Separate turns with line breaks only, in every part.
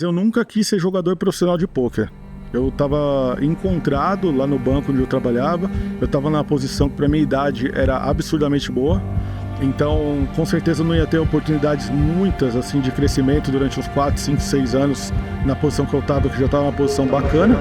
Eu nunca quis ser jogador profissional de pôquer. Eu estava encontrado lá no banco onde eu trabalhava, eu estava na posição que para minha idade era absurdamente boa, então com certeza não ia ter oportunidades muitas assim de crescimento durante uns 4, 5, 6 anos na posição que eu estava, que já estava uma posição bacana.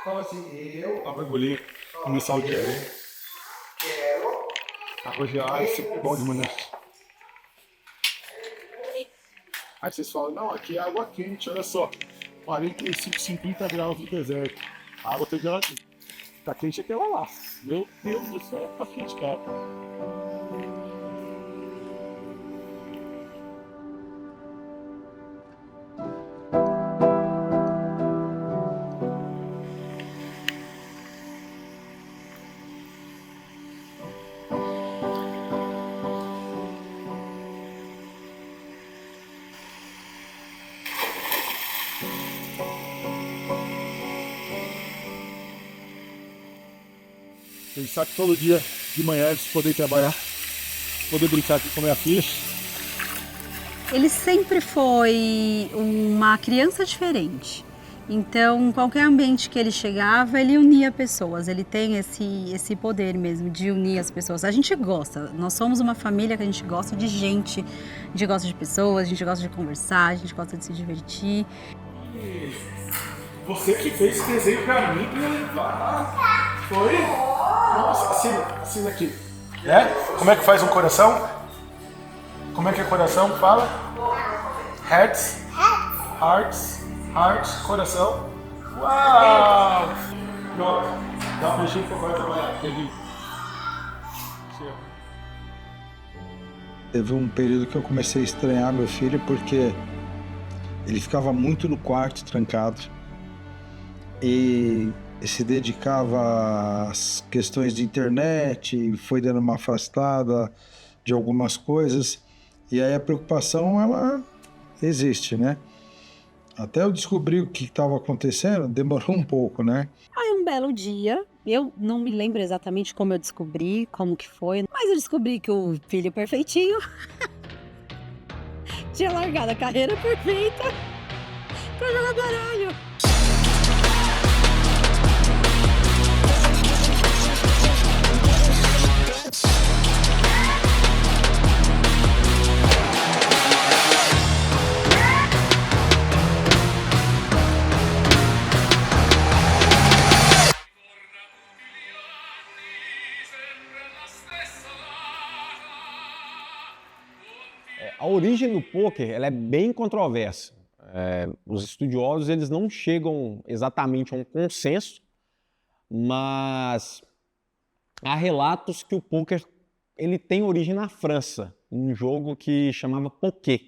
Fala assim, eu mergulhei no sal de quero arroz de ice, bom de manhã. Aí vocês falam, não, aqui é água quente, olha só, 45, 50 graus no deserto. A água tá geladinha. Tá quente até lá. Meu Deus do céu, tá quente, cara. Pensar que todo dia de manhã eles poderem trabalhar, poder brincar aqui com a minha filha.
Ele sempre foi uma criança diferente. Então, qualquer ambiente que ele chegava, ele unia pessoas. Ele tem esse poder mesmo de unir as pessoas. A gente gosta. Nós somos uma família que a gente gosta de gente, a gente gosta de pessoas, a gente gosta de conversar, a gente gosta de se divertir.
Você que fez esse desenho pra mim, foi? Nossa, assina aqui. É? Como é que faz um coração? Como é que é coração? Fala. Hearts. Hearts. Coração. Uau! Pronto. Dá um beijinho que eu vou trabalhar.
Teve um período que eu comecei a estranhar meu filho porque ele ficava muito no quarto, trancado. E se dedicava às questões de internet, foi dando uma afastada de algumas coisas. E aí a preocupação, ela existe, né? Até eu descobrir o que estava acontecendo, demorou um pouco, né?
Aí um belo dia, eu não me lembro exatamente como eu descobri, como que foi, mas eu descobri que o filho perfeitinho tinha largado a carreira perfeita pra jogar baralho.
A origem do pôquer ela é bem controversa. Os estudiosos eles não chegam exatamente a um consenso, mas há relatos que o pôquer ele tem origem na França, um jogo que chamava poké.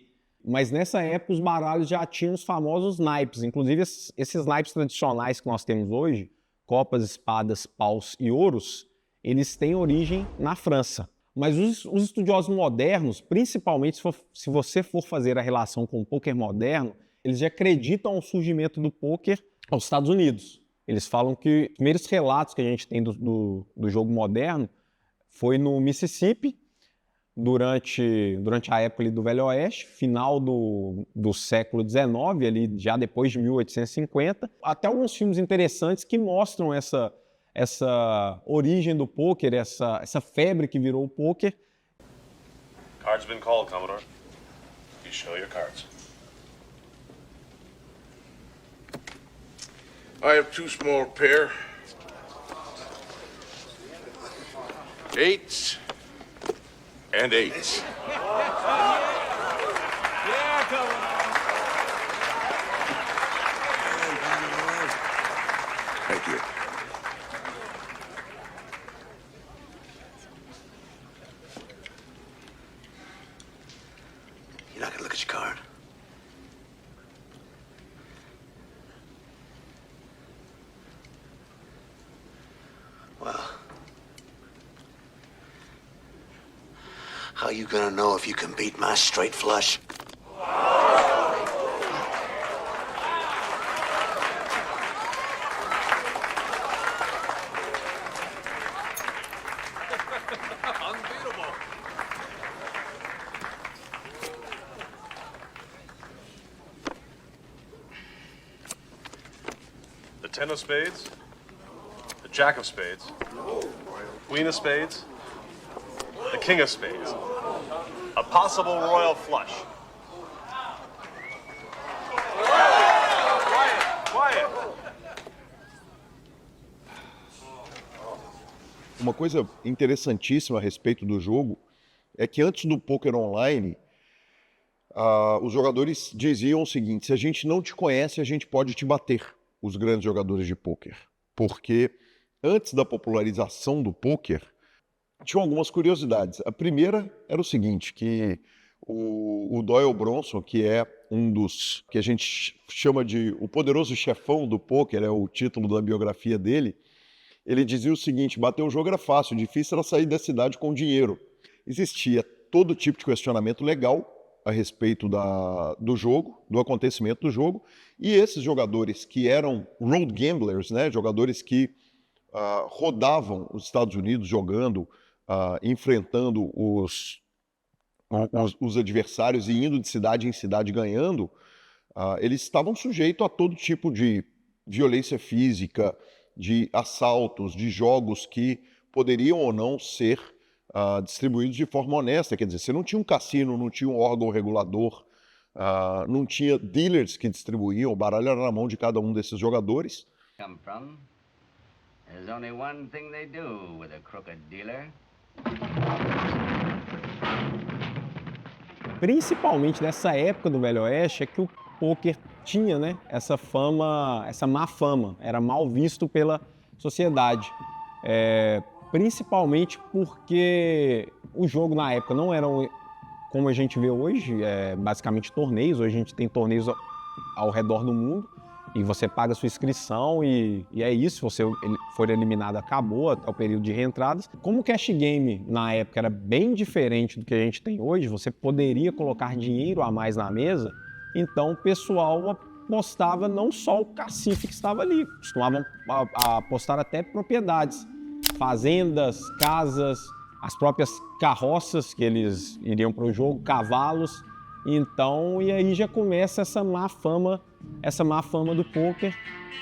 Mas nessa época os baralhos já tinham os famosos naipes, inclusive esses naipes tradicionais que nós temos hoje, copas, espadas, paus e ouros, eles têm origem na França. Mas os estudiosos modernos, principalmente se você for fazer a relação com o pôquer moderno, eles já acreditam ao surgimento do pôquer aos Estados Unidos. Eles falam que os primeiros relatos que a gente tem do jogo moderno foi no Mississippi, durante a época ali do Velho Oeste, final do século XIX, ali, já depois de 1850. Até alguns filmes interessantes que mostram essa origem do pôquer, essa febre que virou o pôquer.
Card's been called, Commodore. You show your cards.
I have two small pair. 8s and 8s. Thank you. You're not gonna look at your card. Well, how you gonna know if you can beat my straight flush?
The 10 of spades, the jack of spades, queen of spades, the king of spades. A possible royal flush. Quiet.
Uma coisa interessantíssima a respeito do jogo é que antes do poker online, os jogadores diziam o seguinte: se a gente não te conhece, a gente pode te bater, os grandes jogadores de poker. Porque antes da popularização do poker, tinham algumas curiosidades. A primeira era o seguinte, que o Doyle Bronson, que é um dos que a gente chama de o poderoso chefão do poker, é o título da biografia dele, ele dizia o seguinte: bater um jogo era fácil, difícil era sair da cidade com dinheiro. Existia todo tipo de questionamento legal a respeito do jogo, do acontecimento do jogo, e esses jogadores que eram road gamblers, né, jogadores que rodavam os Estados Unidos jogando, enfrentando os adversários e indo de cidade em cidade ganhando, eles estavam sujeitos a todo tipo de violência física, de assaltos, de jogos que poderiam ou não ser distribuídos de forma honesta. Quer dizer, você não tinha um cassino, não tinha um órgão regulador, não tinha dealers que distribuíam, o baralho era na mão de cada um desses jogadores.
Come from? There's only one thing they do with a crooked dealer.
Principalmente nessa época do Velho Oeste é que o poker tinha, né, essa fama, essa má fama, era mal visto pela sociedade. Principalmente porque o jogo na época não era como a gente vê hoje, basicamente torneios. Hoje a gente tem torneios ao redor do mundo e você paga a sua inscrição e é isso. Se você for eliminado, acabou até o período de reentradas. Como o cash game na época era bem diferente do que a gente tem hoje, você poderia colocar dinheiro a mais na mesa, então o pessoal apostava não só o cacife que estava ali, costumavam apostar até propriedades, fazendas, casas, as próprias carroças que eles iriam para o jogo, cavalos. Então, e aí já começa essa má fama do poker,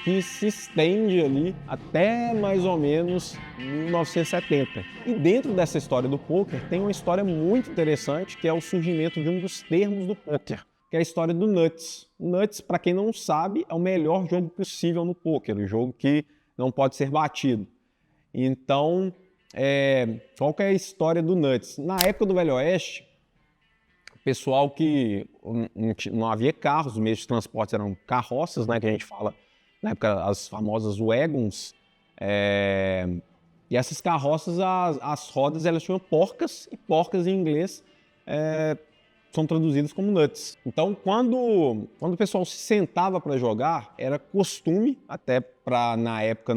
que se estende ali até mais ou menos 1970. E dentro dessa história do poker tem uma história muito interessante, que é o surgimento de um dos termos do poker, que é a história do Nuts. Nuts, para quem não sabe, é o melhor jogo possível no poker, o jogo que não pode ser batido. Então, qual que é a história do Nuts? Na época do Velho Oeste, o pessoal que não havia carros, os meios de transporte eram carroças, né, que a gente fala, na época, as famosas wagons, e essas carroças, as rodas, elas tinham porcas, e porcas em inglês são traduzidas como nuts. Então, quando o pessoal se sentava para jogar, era costume, até para, na época,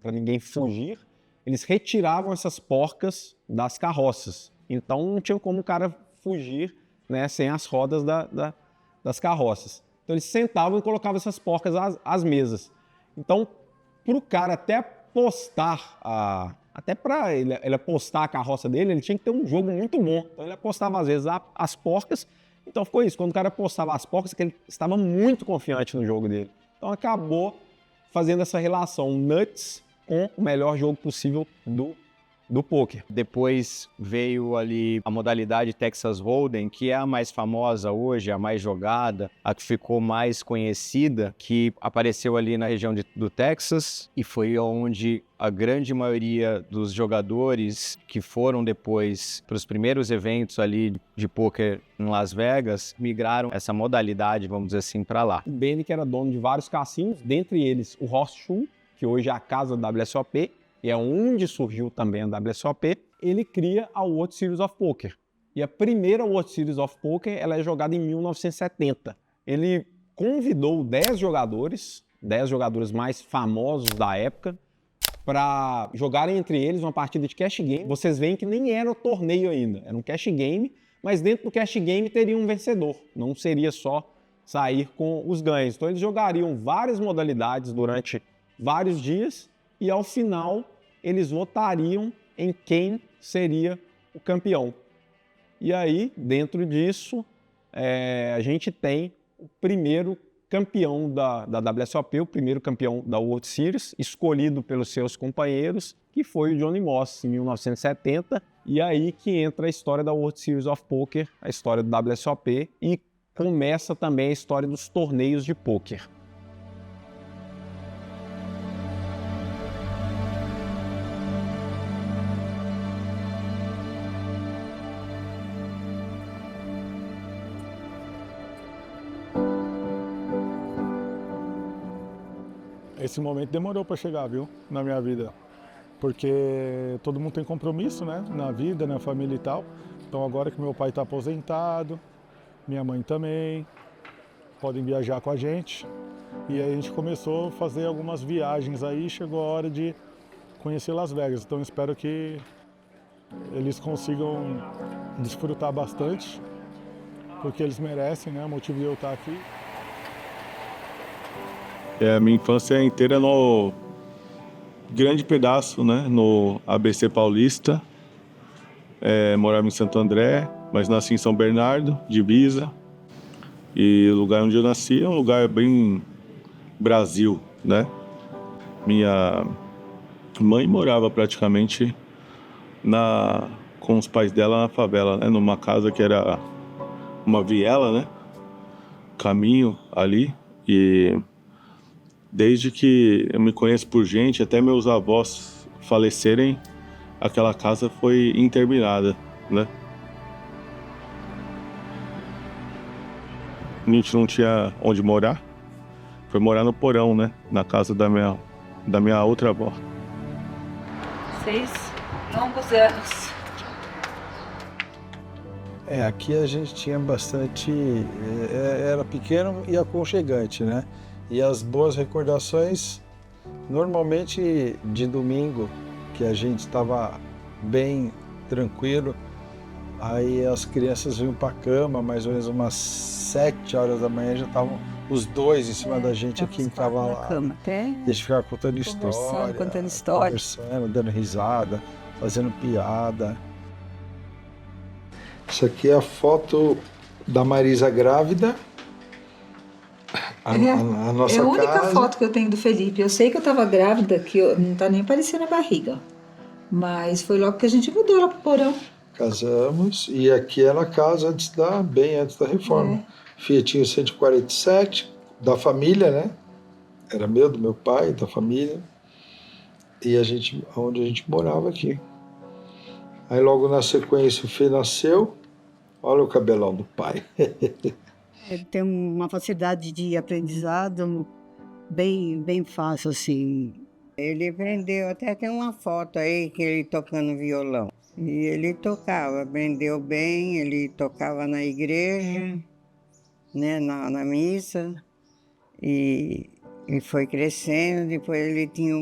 para ninguém fugir, eles retiravam essas porcas das carroças. Então, não tinha como o cara fugir, né, sem as rodas das carroças. Então, eles sentavam e colocavam essas porcas às mesas. Então, para o cara até apostar, até para ele apostar a carroça dele, ele tinha que ter um jogo muito bom. Então, ele apostava, às vezes, as porcas. Então, ficou isso. Quando o cara apostava as porcas, ele estava muito confiante no jogo dele. Então, acabou fazendo essa relação nuts com o melhor jogo possível do do poker. Depois veio ali a modalidade Texas Hold'em, que é a mais famosa hoje, a mais jogada, a que ficou mais conhecida, que apareceu ali na região do Texas e foi onde a grande maioria dos jogadores que foram depois para os primeiros eventos ali de poker em Las Vegas migraram essa modalidade, vamos dizer assim, para lá. O Benny, que era dono de vários cassinos, dentre eles o Horseshoe, que hoje é a casa da WSOP, e é onde surgiu também a WSOP, ele cria a World Series of Poker. E a primeira World Series of Poker ela é jogada em 1970. Ele convidou 10 jogadores mais famosos da época, para jogarem entre eles uma partida de cash game. Vocês veem que nem era o torneio ainda, era um cash game, mas dentro do cash game teria um vencedor, não seria só sair com os ganhos. Então eles jogariam várias modalidades durante vários dias, e ao final eles votariam em quem seria o campeão. E aí, dentro disso, a gente tem o primeiro campeão da WSOP, o primeiro campeão da World Series, escolhido pelos seus companheiros, que foi o Johnny Moss, em 1970. E aí que entra a história da World Series of Poker, a história do WSOP, e começa também a história dos torneios de pôquer.
Esse momento demorou para chegar, viu, na minha vida, porque todo mundo tem compromisso, né, na vida, na família e tal. Então agora que meu pai está aposentado, minha mãe também, podem viajar com a gente. E aí a gente começou a fazer algumas viagens aí, chegou a hora de conhecer Las Vegas. Então espero que eles consigam desfrutar bastante, porque eles merecem, né, o motivo de eu estar aqui. A minha infância inteira no grande pedaço, né, no ABC Paulista. Morava em Santo André, mas nasci em São Bernardo, divisa. E o lugar onde eu nasci é um lugar bem Brasil, né? Minha mãe morava praticamente com os pais dela na favela, né, numa casa que era uma viela, né? Caminho ali. E desde que eu me conheço por gente, até meus avós falecerem, aquela casa foi interminada, né? A gente não tinha onde morar, foi morar no porão, né? Na casa da minha outra avó.
6 longos anos.
Aqui a gente tinha bastante... Era pequeno e aconchegante, né? E as boas recordações, normalmente de domingo, que a gente estava bem tranquilo, aí as crianças vinham para a cama, mais ou menos umas 7 horas da manhã, já estavam os dois em cima da gente, aqui em tava lá.
Cama, até
Eles ficavam contando história, conversando, dando risada, fazendo piada. Isso aqui é a foto da Marisa grávida. A nossa
é a única
casa.
foto que eu tenho do Felipe. Eu sei que eu estava grávida, que não tá nem aparecendo a barriga. Mas foi logo que a gente mudou lá pro porão.
Casamos e aqui era a casa bem antes da reforma. Fiatinho 147, da família, né? Era do meu pai, da família. E onde a gente morava aqui. Aí logo na sequência o Fê nasceu. Olha o cabelão do pai.
Ele tem uma facilidade de aprendizado bem fácil, assim. Ele aprendeu, até tem uma foto aí que ele tocando violão. E ele tocava, aprendeu bem, ele tocava na igreja, né, na missa. E foi crescendo, depois ele tinha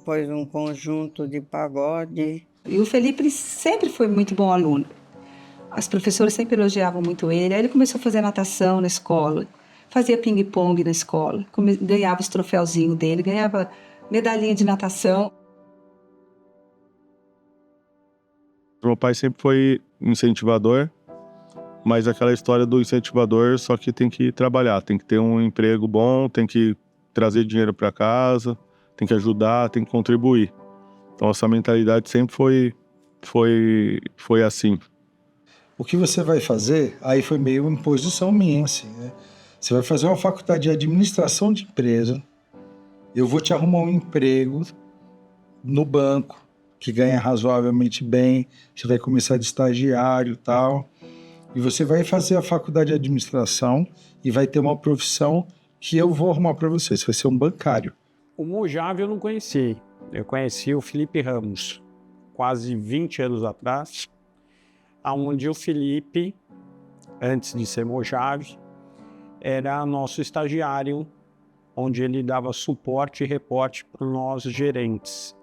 pôs um conjunto de pagode.
E o Felipe sempre foi muito bom aluno. As professoras sempre elogiavam muito ele. Aí ele começou a fazer natação na escola, fazia ping-pong na escola, ganhava os troféuzinhos dele, ganhava medalhinha de natação.
Meu pai sempre foi incentivador, mas aquela história do incentivador, só que tem que trabalhar, tem que ter um emprego bom, tem que trazer dinheiro para casa, tem que ajudar, tem que contribuir. Então essa mentalidade sempre foi foi assim.
O que você vai fazer, aí foi meio uma imposição minha, assim, né? Você vai fazer uma faculdade de administração de empresa, eu vou te arrumar um emprego no banco, que ganha razoavelmente bem, você vai começar de estagiário e tal, e você vai fazer a faculdade de administração e vai ter uma profissão que eu vou arrumar para você vai ser um bancário.
O Mojave eu não conheci, eu conheci o Felipe Ramos, quase 20 anos atrás, onde o Felipe, antes de ser Mojave, era nosso estagiário, onde ele dava suporte e reporte para nós gerentes.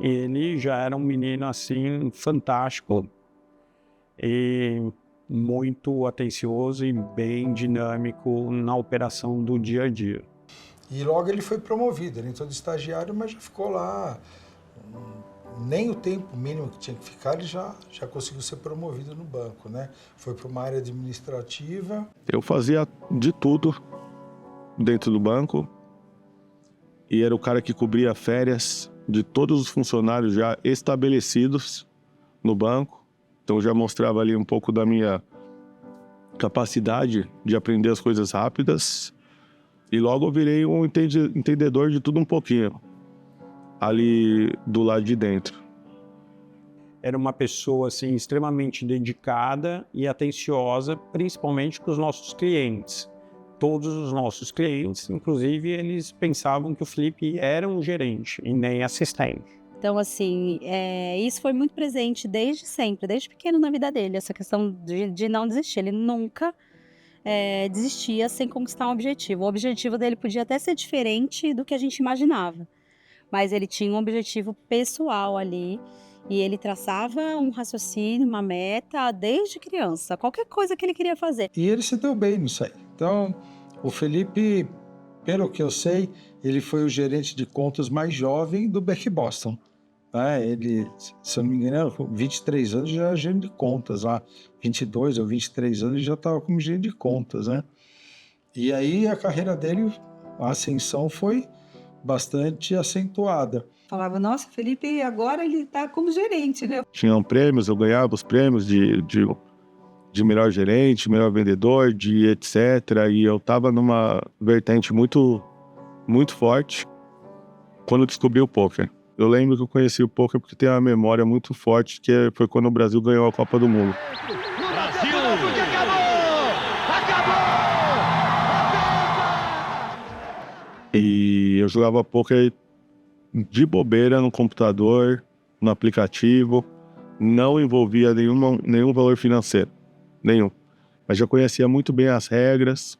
Ele já era um menino assim fantástico e muito atencioso e bem dinâmico na operação do dia a dia.
E logo ele foi promovido, ele entrou de estagiário, mas já ficou lá, nem o tempo mínimo que tinha que ficar, ele já conseguiu ser promovido no banco, né? Foi para uma área administrativa.
Eu fazia de tudo dentro do banco e era o cara que cobria férias de todos os funcionários já estabelecidos no banco. Então já mostrava ali um pouco da minha capacidade de aprender as coisas rápidas e logo eu virei um entendedor de tudo um pouquinho ali do lado de dentro.
Era uma pessoa assim extremamente dedicada e atenciosa, principalmente com os nossos clientes. Todos os nossos clientes, inclusive, eles pensavam que o Felipe era um gerente e nem assistente.
Então, assim, isso foi muito presente desde sempre, desde pequeno na vida dele, essa questão de não desistir. Ele nunca desistia sem conquistar um objetivo. O objetivo dele podia até ser diferente do que a gente imaginava, mas ele tinha um objetivo pessoal ali e ele traçava um raciocínio, uma meta desde criança, qualquer coisa que ele queria fazer.
E ele se deu bem nisso aí. Então, o Felipe, pelo que eu sei, ele foi o gerente de contas mais jovem do Beck Boston. Ele, se eu não me engano, com 23 anos já era gerente de contas lá. 22 ou 23 anos ele já estava como gerente de contas, né? E aí a carreira dele, a ascensão foi bastante acentuada.
Falava, nossa, Felipe, agora ele está como gerente, né?
Tinham prêmios, eu ganhava os prêmios de melhor gerente, melhor vendedor, de etc. E eu estava numa vertente muito, muito forte quando eu descobri o poker. Eu lembro que eu conheci o poker porque tem uma memória muito forte, que foi quando o Brasil ganhou a Copa do Mundo.
Brasil! Acabou!
E eu jogava poker de bobeira no computador, no aplicativo, não envolvia nenhum valor financeiro, nenhum. Mas já conhecia muito bem as regras,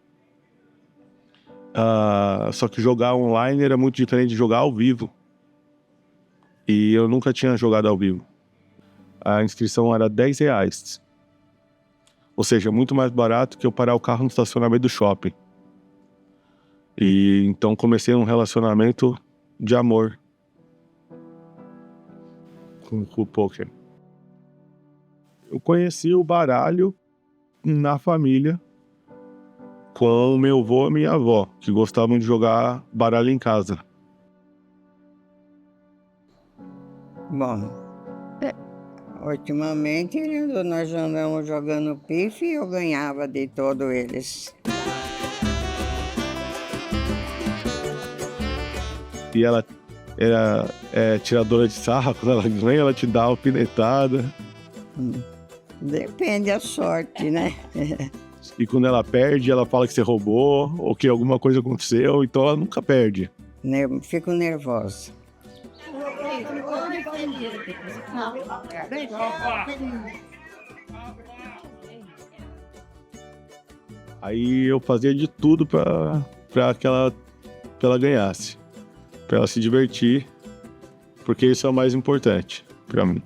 só que jogar online era muito diferente de jogar ao vivo. E eu nunca tinha jogado ao vivo. A inscrição era R$10. Ou seja, muito mais barato que eu parar o carro no estacionamento do shopping. E então comecei um relacionamento de amor com o poker. Eu conheci o baralho na família com o meu avô e minha avó, que gostavam de jogar baralho em casa.
Bom, ultimamente nós andamos jogando pife e eu ganhava de todos eles.
E ela era tiradora de sarro, quando ela ganha, ela te dá alfinetada.
Depende da sorte, né?
E quando ela perde, ela fala que você roubou ou que alguma coisa aconteceu, então ela nunca perde.
Fico nervosa.
Aí eu fazia de tudo pra ela ganhasse, pra ela se divertir, porque isso é o mais importante pra mim.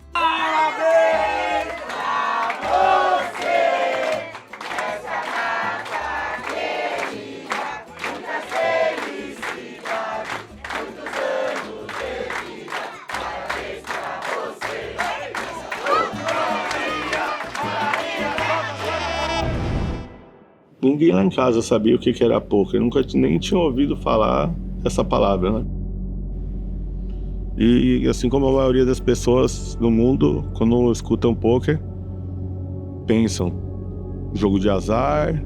Ninguém lá em casa sabia o que era poker, nunca nem tinha ouvido falar essa palavra, né?
E assim como a maioria das pessoas no mundo, quando escutam poker, pensam jogo de azar,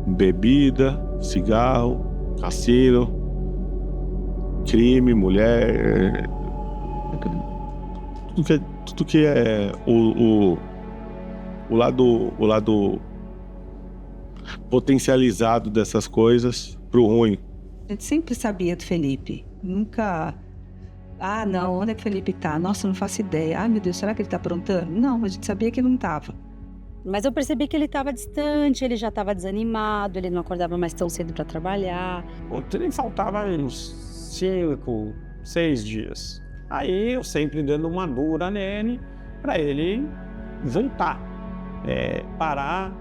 bebida, cigarro, cassino, crime, mulher, tudo que é o lado potencializado dessas coisas pro ruim.
A gente sempre sabia do Felipe, nunca... Ah, não, onde é que o Felipe tá? Nossa, não faço ideia. Ah, meu Deus, será que ele tá aprontando? Não, a gente sabia que ele não tava.
Mas eu percebi que ele estava distante, ele já estava desanimado, ele não acordava mais tão cedo para trabalhar.
Ele faltava uns 5, 6 dias. Aí eu sempre dando uma dura nele para ele voltar, parar.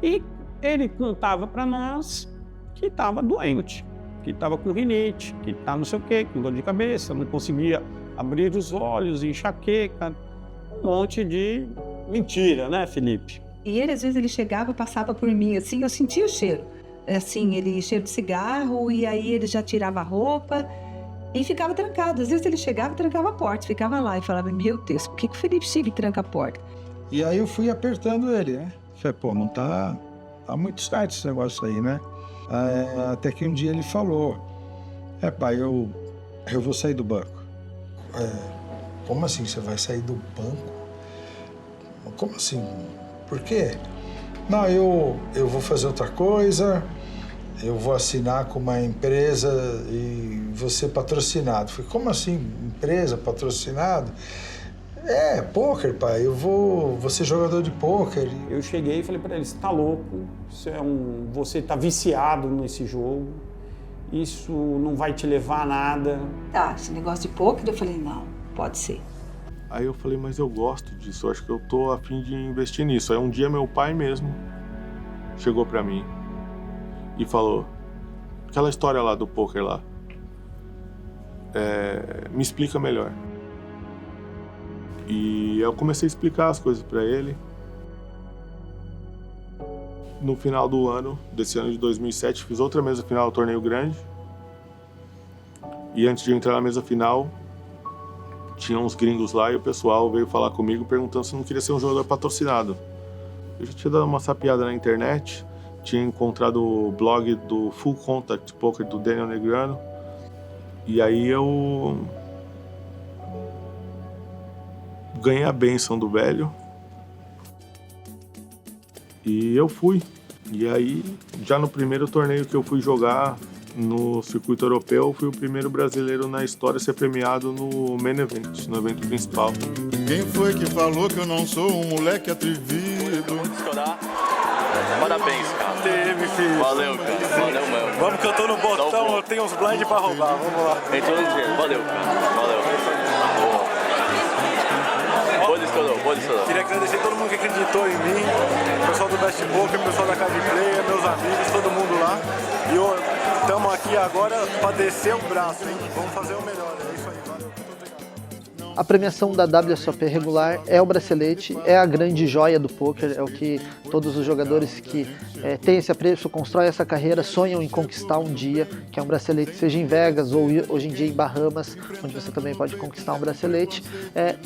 E ele contava para nós que estava doente, que estava com rinite, que estava não sei o quê, com dor de cabeça, não conseguia abrir os olhos, enxaqueca, um monte de mentira, né, Felipe?
E ele, às vezes, ele chegava, passava por mim, assim, eu sentia o cheiro. Assim, ele cheiro de cigarro, e aí ele já tirava a roupa e ficava trancado. Às vezes ele chegava e trancava a porta, ficava lá e falava, meu Deus, por que o Felipe chega e tranca a porta?
E aí eu fui apertando ele, né? Falei, pô, não tá muito certo esse negócio aí, né? Até que um dia ele falou, pai, eu vou sair do banco.
Como assim você vai sair do banco? Como assim? Por quê? Não, eu vou fazer outra coisa, eu vou assinar com uma empresa e vou ser patrocinado. Falei, como assim, empresa, patrocinado? Pôquer, pai, eu vou ser jogador de pôquer.
Eu cheguei e falei para ele, você tá louco, você tá viciado nesse jogo, isso não vai te levar a nada.
Tá, esse negócio de pôquer, eu falei, não, pode ser.
Aí eu falei, mas eu gosto disso, eu acho que eu tô a fim de investir nisso. Aí um dia meu pai mesmo chegou pra mim e falou, aquela história lá do poker lá, me explica melhor. E eu comecei a explicar as coisas pra ele. No final do ano, desse ano de 2007, fiz outra mesa final do torneio grande. E antes de eu entrar na mesa final, tinha uns gringos lá e o pessoal veio falar comigo perguntando se eu não queria ser um jogador patrocinado. Eu já tinha dado uma sapiada na internet, tinha encontrado o blog do Full Contact Poker do Daniel Negreanu. E aí eu ganhei a bênção do velho. E eu fui. E aí, já no primeiro torneio que eu fui jogar no circuito europeu, fui o primeiro brasileiro na história a ser premiado no main event, no evento principal.
Quem foi que falou que eu não sou um moleque atrevido?
Parabéns, cara.
Teve, filho.
Valeu, cara. Valeu mesmo.
Vamos que eu tô no botão, eu tenho uns blind pra roubar. Vamos lá.
Entrou no dinheiro. Valeu, cara. Valeu. Boa estourou.
Queria agradecer todo mundo que acreditou em mim, o pessoal do Best Poker, o pessoal da Card Player, meus amigos, todo mundo lá. E estamos aqui agora para descer o braço, hein? Vamos fazer o melhor. É isso aí, valeu.
A premiação da WSOP regular é o bracelete, é a grande joia do poker, é o que todos os jogadores que têm esse apreço, constroem essa carreira, sonham em conquistar um dia, que é um bracelete, seja em Vegas ou hoje em dia em Bahamas, onde você também pode conquistar um bracelete.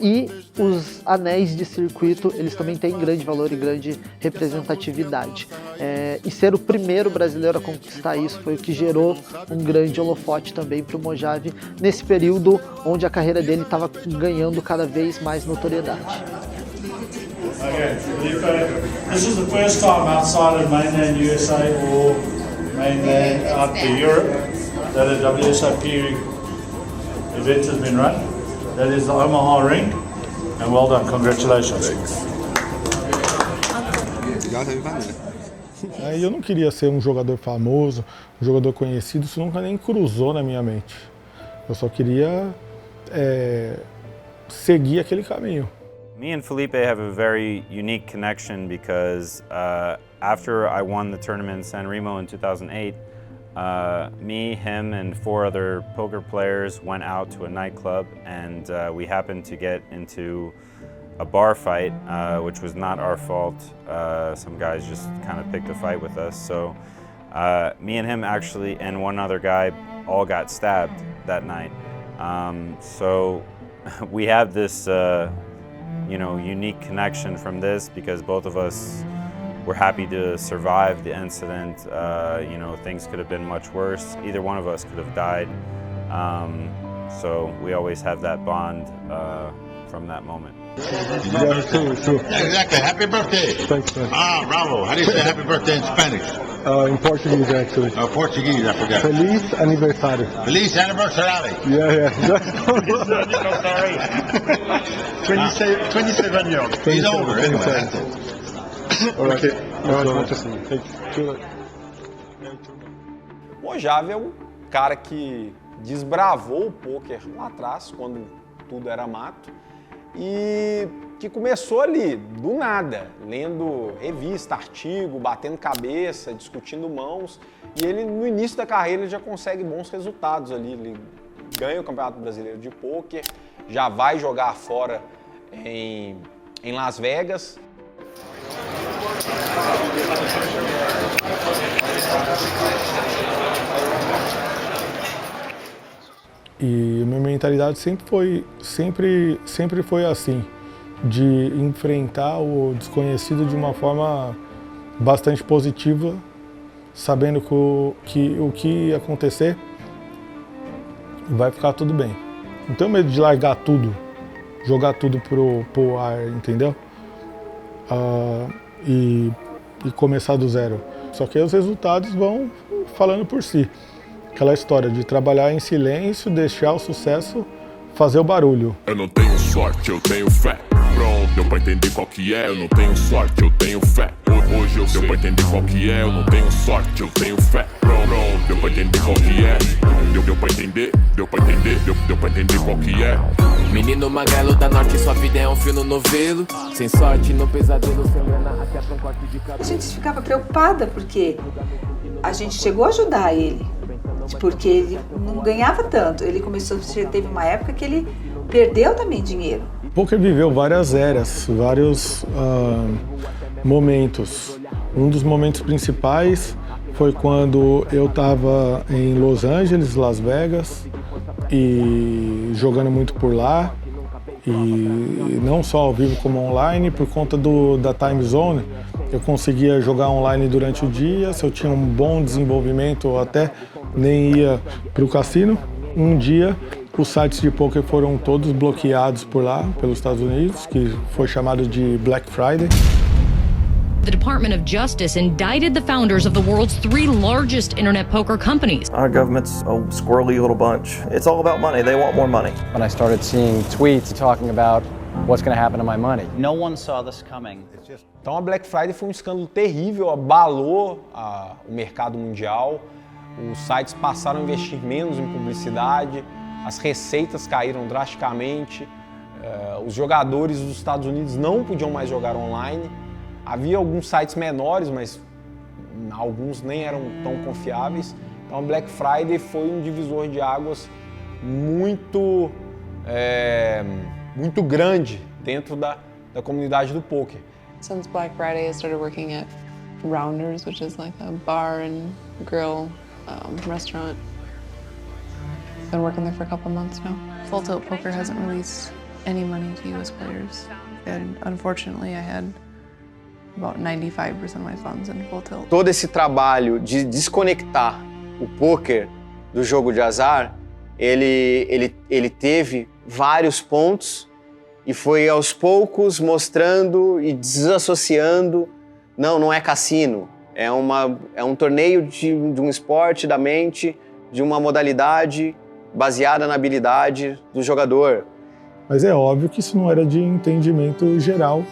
E os anéis de circuito, eles também têm grande valor e grande representatividade. E ser o primeiro brasileiro a conquistar isso foi o que gerou um grande holofote também para o Mojave, nesse período onde a carreira dele estava ganhando cada vez mais notoriedade.
Okay, this is the first time outside of mainland USA or mainland up to Europe that a WSOP event has been run. That is the Omaha Ring, and well done, congratulations.
Eu não queria ser um jogador famoso, um jogador conhecido, isso nunca nem cruzou na minha mente. Eu só queria seguir aquele caminho.
Me and Felipe have a very unique connection because after I won the tournament in San Remo in 2008, me, him, and 4 other poker players went out to a nightclub, and we happened to get into a bar fight, which was not our fault. Some guys just kind of picked a fight with us. So me and him actually, and one other guy, all got stabbed that night. So we have this, unique connection from this because both of us were happy to survive the incident. Things could have been much worse. Either one of us could have died. So we always have that bond from that moment.
Yeah, exactly. Happy birthday.
Thanks, man.
Ah, bravo. How do you say happy birthday in Spanish?
In Portuguese, actually.
Oh, Portuguese, I forgot.
Feliz aniversário.
Feliz anniversary.
Yeah.
27 years. He's over anyway.
Okay.
Mojave é um cara que desbravou o poker lá atrás, quando tudo era mato, e que começou ali, do nada, lendo revista, artigo, batendo cabeça, discutindo mãos, e ele, no início da carreira, ele já consegue bons resultados ali. Ele ganha o Campeonato Brasileiro de Pôquer, já vai jogar fora em Las Vegas.
E minha mentalidade sempre foi assim, de enfrentar o desconhecido de uma forma bastante positiva, sabendo que o que acontecer vai ficar tudo bem. Não tenho medo de largar tudo, jogar tudo pro ar, entendeu? E começar do zero. Só que aí os resultados vão falando por si. Aquela história de trabalhar em silêncio, deixar o sucesso fazer o barulho.
Eu não tenho sorte, eu tenho fé. Pronto, deu pra entender qual que é. Eu não tenho sorte, eu tenho fé. Hoje eu sei. Deu pra entender qual que é. Eu não tenho sorte, eu tenho fé. Pronto, deu pra entender qual que é. Deu pra entender qual que é.
Menino magrelo da norte, sua vida é um fio no novelo. Sem sorte, no pesadelo, sem grana, até pra um corte de cabelo.
A gente ficava preocupada porque a gente chegou a ajudar ele. Porque ele não ganhava tanto. Ele teve uma época que ele perdeu também dinheiro.
O poker viveu várias eras, vários momentos. Um dos momentos principais foi quando eu estava em Los Angeles, Las Vegas, e jogando muito por lá. E não só ao vivo como online, por conta da time zone. Eu conseguia jogar online durante o dia, se eu tinha um bom desenvolvimento ou até nem ia para o cassino. Um dia, os sites de poker foram todos bloqueados por lá, pelos Estados Unidos, que foi chamado de Black Friday.
The Department of Justice indicted the founders of the world's 3 largest internet poker companies.
Our government's a squirrely little bunch. It's all about money. They want more money.
When I started seeing tweets talking about what's going to happen to my money.
No one saw this coming.
Então a Black Friday foi um escândalo terrível, abalou o mercado mundial. Os sites passaram a investir menos em publicidade, as receitas caíram drasticamente, os jogadores dos Estados Unidos não podiam mais jogar online. Havia alguns sites menores, mas alguns nem eram tão confiáveis. Então a Black Friday foi um divisor de águas muito grande dentro da comunidade do poker.
Since Black Friday, I started working at Rounders, which is like a bar and grill restaurant. Been working there for a couple months now. Full Tilt Poker hasn't released any money to U.S. players, and unfortunately, I had about 95% of my funds in Full Tilt.
Todo esse trabalho de desconectar o poker do jogo de azar, ele teve vários pontos e foi aos poucos mostrando e desassociando. Não é cassino, é um torneio de um esporte da mente, de uma modalidade baseada na habilidade do jogador.
Mas é óbvio que isso não era de entendimento geral,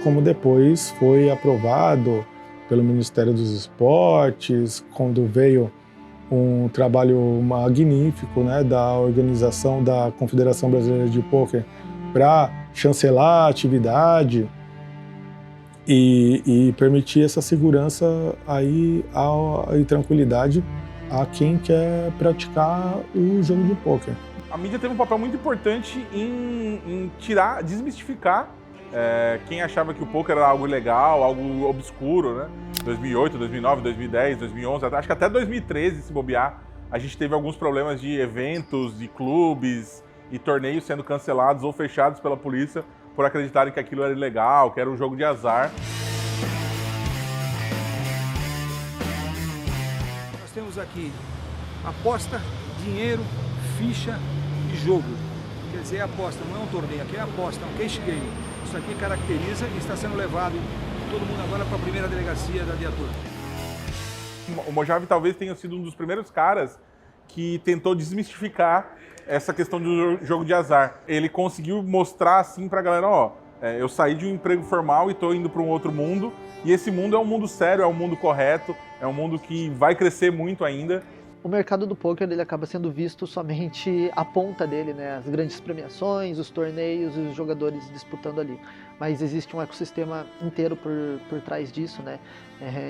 como depois foi aprovado pelo Ministério dos Esportes, quando veio um trabalho magnífico, né, da organização da Confederação Brasileira de Pôquer para chancelar a atividade e permitir essa segurança aí e tranquilidade a quem quer praticar o jogo de pôquer.
A mídia teve um papel muito importante em desmistificar quem achava que o pôquer era algo ilegal, algo obscuro, né? 2008, 2009, 2010, 2011, acho que até 2013, se bobear, a gente teve alguns problemas de eventos, de clubes e torneios sendo cancelados ou fechados pela polícia por acreditarem que aquilo era ilegal, que era um jogo de azar.
Nós temos aqui aposta, dinheiro, ficha e jogo. Quer dizer, aposta não é um torneio, aqui é aposta, é um cash game. Isso aqui caracteriza e está sendo levado todo mundo agora para a primeira delegacia da viatura.
O Mojave talvez tenha sido um dos primeiros caras que tentou desmistificar essa questão do jogo de azar. Ele conseguiu mostrar assim pra galera, ó, eu saí de um emprego formal e tô indo para um outro mundo, e esse mundo é um mundo sério, é um mundo correto, é um mundo que vai crescer muito ainda.
O mercado do poker ele acaba sendo visto somente a ponta dele, né? As grandes premiações, os torneios e os jogadores disputando ali. Mas existe um ecossistema inteiro por trás disso, né?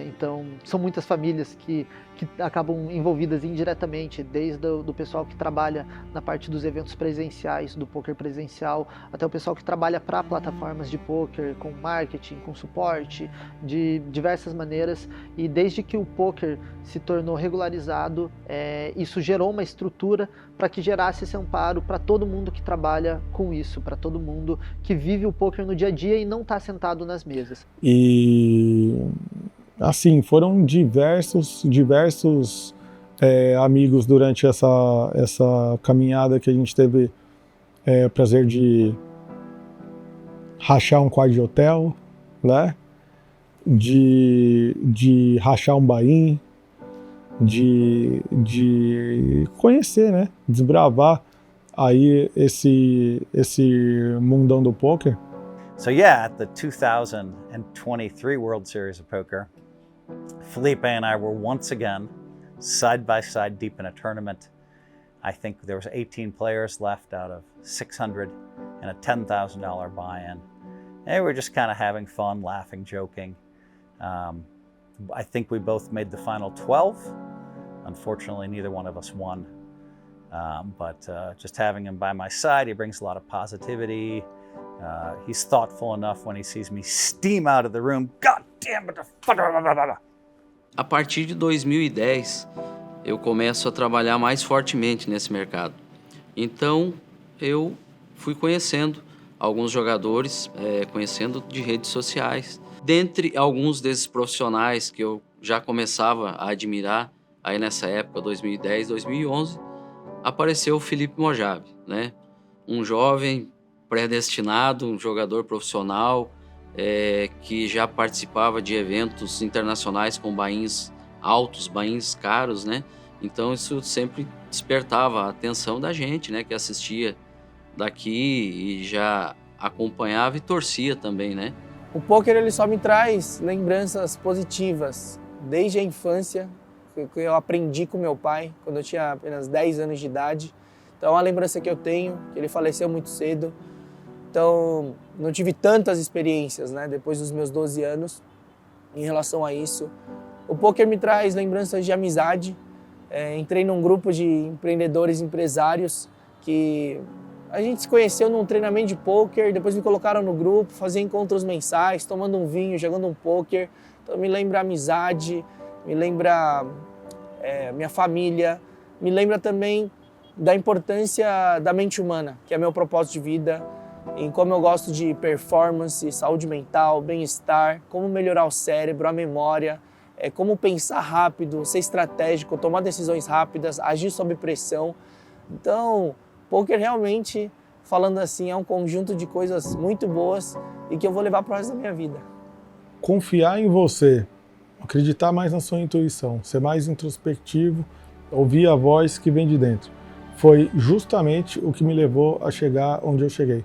Então, são muitas famílias que acabam envolvidas indiretamente, desde o pessoal que trabalha na parte dos eventos presenciais, do poker presencial, até o pessoal que trabalha para plataformas de poker, com marketing, com suporte, de diversas maneiras. E desde que o poker se tornou regularizado, isso gerou uma estrutura para que gerasse esse amparo para todo mundo que trabalha com isso, para todo mundo que vive o poker no dia a dia e não está sentado nas mesas.
E assim, foram diversos amigos durante essa caminhada que a gente teve o prazer de rachar um quarto de hotel, né? De rachar um bain, de conhecer, né? Desbravar aí esse mundão do poker.
So yeah, at the 2023 World Series of Poker, Felipe and I were once again side by side deep in a tournament. I think there was 18 players left out of 600 and a $10,000 buy-in. And we were just kind of having fun, laughing, joking. I think we both made the final 12. Unfortunately, neither one of us won. But just having him by my side, he brings a lot of positivity. He's thoughtful enough when he sees me steam out of the room. God damn it!
A partir de 2010, eu começo a trabalhar mais fortemente nesse mercado. Então, eu fui conhecendo alguns jogadores, conhecendo de redes sociais. Dentre alguns desses profissionais que eu já começava a admirar, aí nessa época, 2010, 2011, apareceu o Felipe Mojave, né? Um jovem predestinado, um jogador profissional que já participava de eventos internacionais com buy-ins altos, buy-ins caros, né? Então isso sempre despertava a atenção da gente, né? Que assistia daqui e já acompanhava e torcia também, né?
O poker ele só me traz lembranças positivas desde a infância, que eu aprendi com meu pai quando eu tinha apenas 10 anos de idade. Então é uma lembrança que eu tenho, que ele faleceu muito cedo. Então não tive tantas experiências, né, depois dos meus 12 anos em relação a isso. O poker me traz lembranças de amizade. Entrei num grupo de empreendedores, empresários que a gente se conheceu num treinamento de poker, depois me colocaram no grupo, fazia encontros mensais, tomando um vinho, jogando um poker. Então me lembra amizade, me lembra minha família, me lembra também da importância da mente humana, que é meu propósito de vida, em como eu gosto de performance, saúde mental, bem-estar, como melhorar o cérebro, a memória, como pensar rápido, ser estratégico, tomar decisões rápidas, agir sob pressão. Então, poker realmente, falando assim, é um conjunto de coisas muito boas e que eu vou levar para o resto da minha vida.
Confiar em você, acreditar mais na sua intuição, ser mais introspectivo, ouvir a voz que vem de dentro. Foi justamente o que me levou a chegar onde eu cheguei.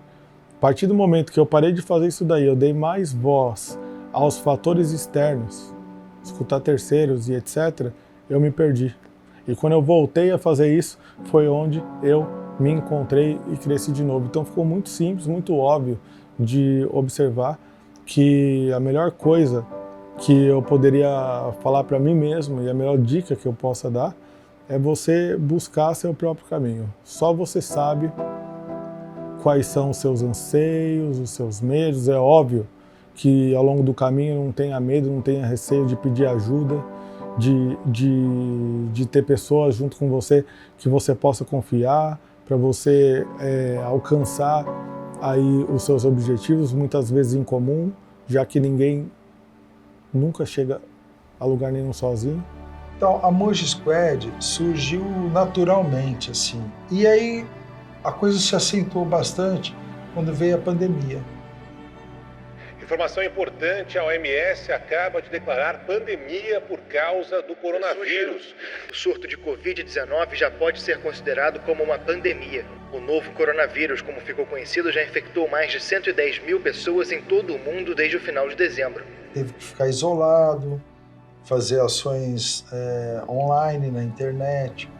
A partir do momento que eu parei de fazer isso daí, eu dei mais voz aos fatores externos, escutar terceiros e etc., eu me perdi. E quando eu voltei a fazer isso, foi onde eu me encontrei e cresci de novo. Então ficou muito simples, muito óbvio de observar que a melhor coisa que eu poderia falar para mim mesmo e a melhor dica que eu possa dar é você buscar seu próprio caminho. Só você sabe quais são os seus anseios, os seus medos. É óbvio que ao longo do caminho não tenha medo, não tenha receio de pedir ajuda, de ter pessoas junto com você que você possa confiar, para você alcançar aí os seus objetivos, muitas vezes em comum, já que ninguém nunca chega a lugar nenhum sozinho.
Então, a Moji Squad surgiu naturalmente, assim. E aí a coisa se acentuou bastante quando veio a pandemia.
Informação importante, a OMS acaba de declarar pandemia por causa do coronavírus.
O surto de Covid-19 já pode ser considerado como uma pandemia. O novo coronavírus, como ficou conhecido, já infectou mais de 110 mil pessoas em todo o mundo desde o final de dezembro.
Teve que ficar isolado, fazer ações online na internet.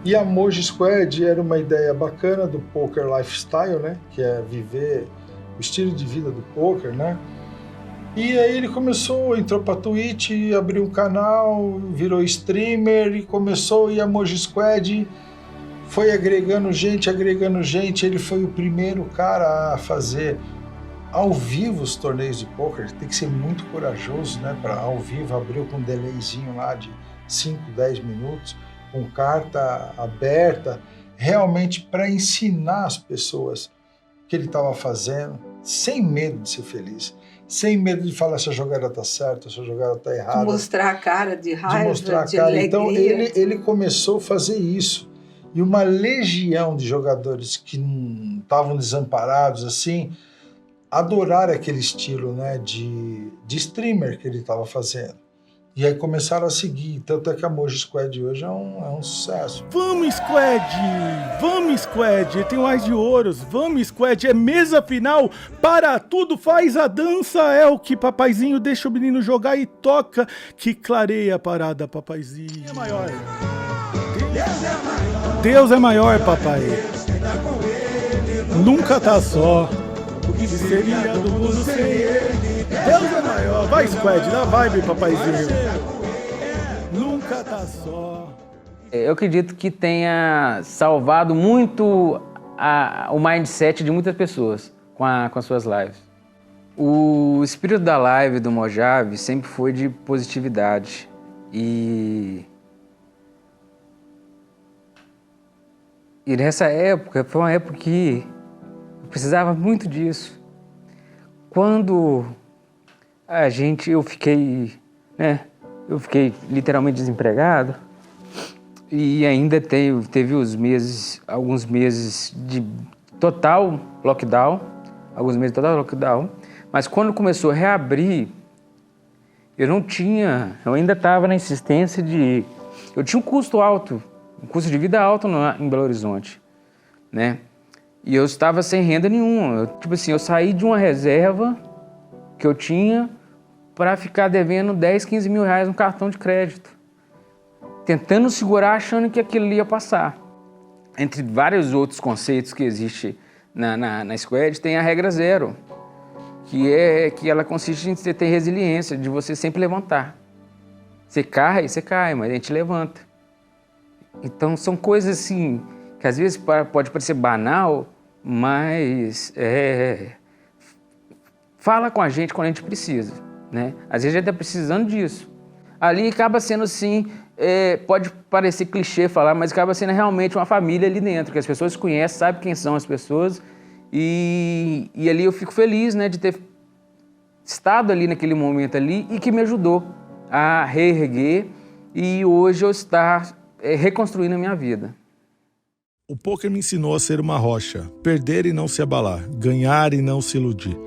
E a Moji Squad era uma ideia bacana do poker lifestyle, né? Que é viver o estilo de vida do poker, né? E aí ele entrou pra Twitch, abriu um canal, virou streamer e começou, e a Moji Squad foi agregando gente, ele foi o primeiro cara a fazer ao vivo os torneios de poker. Tem que ser muito corajoso, né? Para ao vivo, abriu com um delayzinho lá de 5, 10 minutos, com carta aberta, realmente para ensinar as pessoas que ele estava fazendo, sem medo de ser feliz, sem medo de falar se a jogada está certa, se a jogada está errada.
De mostrar a cara de raiva, de
alegria. Então ele começou a fazer isso. E uma legião de jogadores que estavam desamparados, assim, adoraram aquele estilo, né, de streamer que ele estava fazendo. E aí começaram a seguir, tanto é que a Moji Squad hoje é um sucesso.
Vamos, Squad! Vamos, Squad! Tem mais de ouros. Vamos, Squad! É mesa final para tudo, faz a dança, é o que papaizinho deixa o menino jogar e toca, que clareia a parada, papaizinho. É maior. Deus é maior, papai. Nunca tá só. O que seria do mundo sem ele? Deus é maior. Vai, Squad, dá vibe, papaizinho. Nunca tá só.
Eu acredito que tenha salvado muito o mindset de muitas pessoas com as suas lives. O espírito da live do Mojave sempre foi de positividade. E nessa época, foi uma época que eu precisava muito disso. Quando eu fiquei literalmente desempregado e ainda teve alguns meses de total lockdown, mas quando começou a reabrir, eu ainda estava na insistência eu tinha um custo alto, um custo de vida alto em Belo Horizonte, né? E eu estava sem renda nenhuma. Eu saí de uma reserva que eu tinha para ficar devendo 10, 15 mil reais no cartão de crédito. Tentando segurar, achando que aquilo ia passar. Entre vários outros conceitos que existem na Squad, tem a regra zero, que ela consiste em você ter resiliência, de você sempre levantar. Você cai, mas a gente levanta. Então são coisas assim, que às vezes pode parecer banal, mas fala com a gente quando a gente precisa, né? Às vezes a gente está precisando disso. Ali acaba sendo assim, pode parecer clichê falar, mas acaba sendo realmente uma família ali dentro, que as pessoas conhecem, sabem quem são as pessoas, e ali eu fico feliz, né, de ter estado ali naquele momento ali e que me ajudou a reerguer e hoje eu estar reconstruindo a minha vida.
O poker me ensinou a ser uma rocha, perder e não se abalar, ganhar e não se iludir.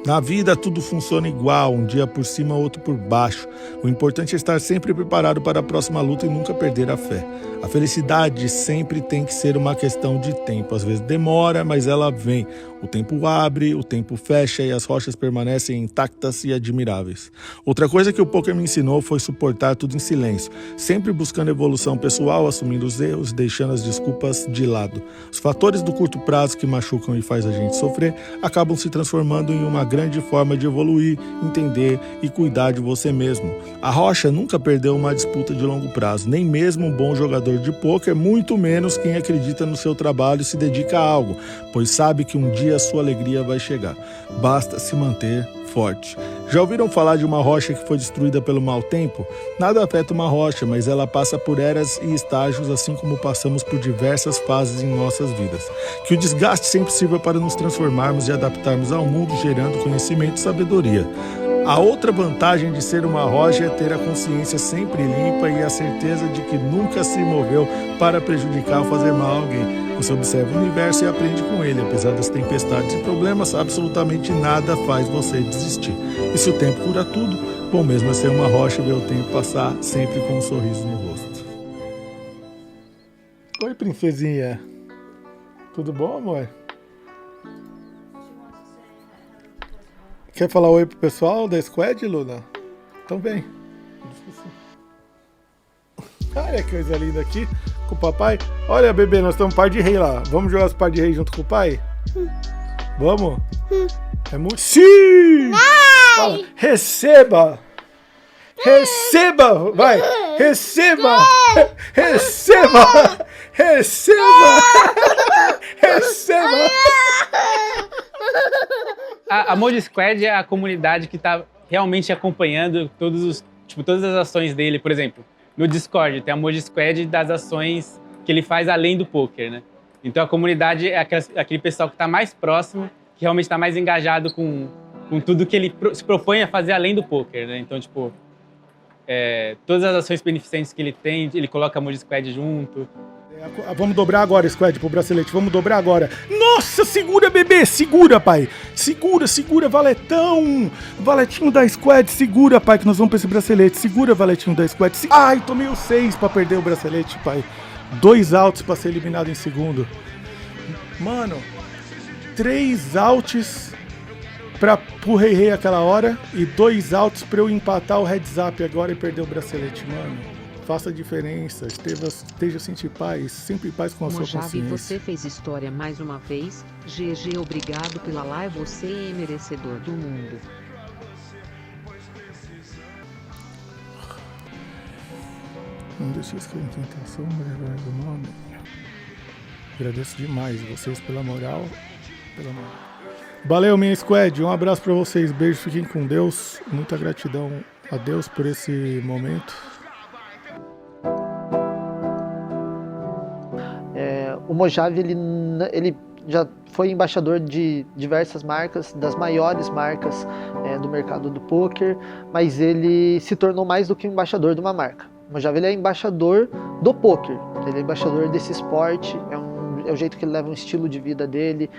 Na vida tudo funciona igual, um dia por cima, outro por baixo. O importante é estar sempre preparado para a próxima luta e nunca perder a fé. A felicidade sempre tem que ser uma questão de tempo. Às vezes demora, mas ela vem. O tempo abre, o tempo fecha e as rochas permanecem intactas e admiráveis. Outra coisa que o poker me ensinou foi suportar tudo em silêncio, sempre buscando evolução pessoal, assumindo os erros, deixando as desculpas de lado. Os fatores do curto prazo que machucam e faz a gente sofrer acabam se transformando em uma grande forma de evoluir, entender e cuidar de você mesmo. A rocha nunca perdeu uma disputa de longo prazo, nem mesmo um bom jogador de poker, muito menos quem acredita no seu trabalho e se dedica a algo, pois sabe que um dia a sua alegria vai chegar. Basta se manter forte. Já ouviram falar de uma rocha que foi destruída pelo mau tempo? Nada afeta uma rocha, mas ela passa por eras e estágios, assim como passamos por diversas fases em nossas vidas. Que o desgaste sempre sirva para nos transformarmos e adaptarmos ao mundo, gerando conhecimento e sabedoria. A outra vantagem de ser uma rocha é ter a consciência sempre limpa e a certeza de que nunca se moveu para prejudicar ou fazer mal a alguém. Você observa o universo e aprende com ele. Apesar das tempestades e problemas, absolutamente nada faz você desistir. E se o tempo cura tudo, bom mesmo é ser uma rocha e ver o tempo passar sempre com um sorriso no rosto. Oi, princesinha. Tudo bom, amor? Quer falar oi pro pessoal da Squad, Luna? Então vem. Olha que coisa linda aqui com o papai. Olha, bebê, nós estamos par de rei lá. Vamos jogar os par de rei junto com o pai? Vamos? É muito... Sim! Fala, receba! Receba! Vai! Receba! Receba! Receba! Receba!
A Mod Squad é a comunidade que está realmente acompanhando todas as ações dele. Por exemplo, no Discord tem a Mod Squad das ações que ele faz além do poker, né? Então a comunidade é aquele pessoal que está mais próximo, que realmente está mais engajado com tudo que ele se propõe a fazer além do poker, né? Então, tipo, todas as ações beneficentes que ele tem, ele coloca a Mod Squad junto.
Vamos dobrar agora, Squad, pro bracelete. Vamos dobrar agora. Nossa, segura, bebê. Segura, pai. Segura, valetão. Valetinho da Squad, segura, pai, que nós vamos pra esse bracelete. Segura, valetinho da Squad. Ai, tomei o 6 pra perder o bracelete, pai. 2 outs pra ser eliminado em segundo. Mano, 3 outs pro Rei aquela hora e 2 outs pra eu empatar o heads up agora e perder o bracelete, mano. Faça a diferença, esteja sempre em paz com a sua consciência.
Você fez história mais uma vez. GG, obrigado pela live, você é merecedor do mundo.
Não deixe esquecer a tentação, mas do nome. Agradeço demais vocês pela moral. Valeu, minha Squad. Um abraço pra vocês. Beijo, fiquem com Deus. Muita gratidão a Deus por esse momento.
O Mojave, ele já foi embaixador de diversas marcas, das maiores marcas do mercado do poker, mas ele se tornou mais do que um embaixador de uma marca. O Mojave, ele é embaixador do poker, ele é embaixador desse esporte, é o jeito que ele leva um estilo de vida dele,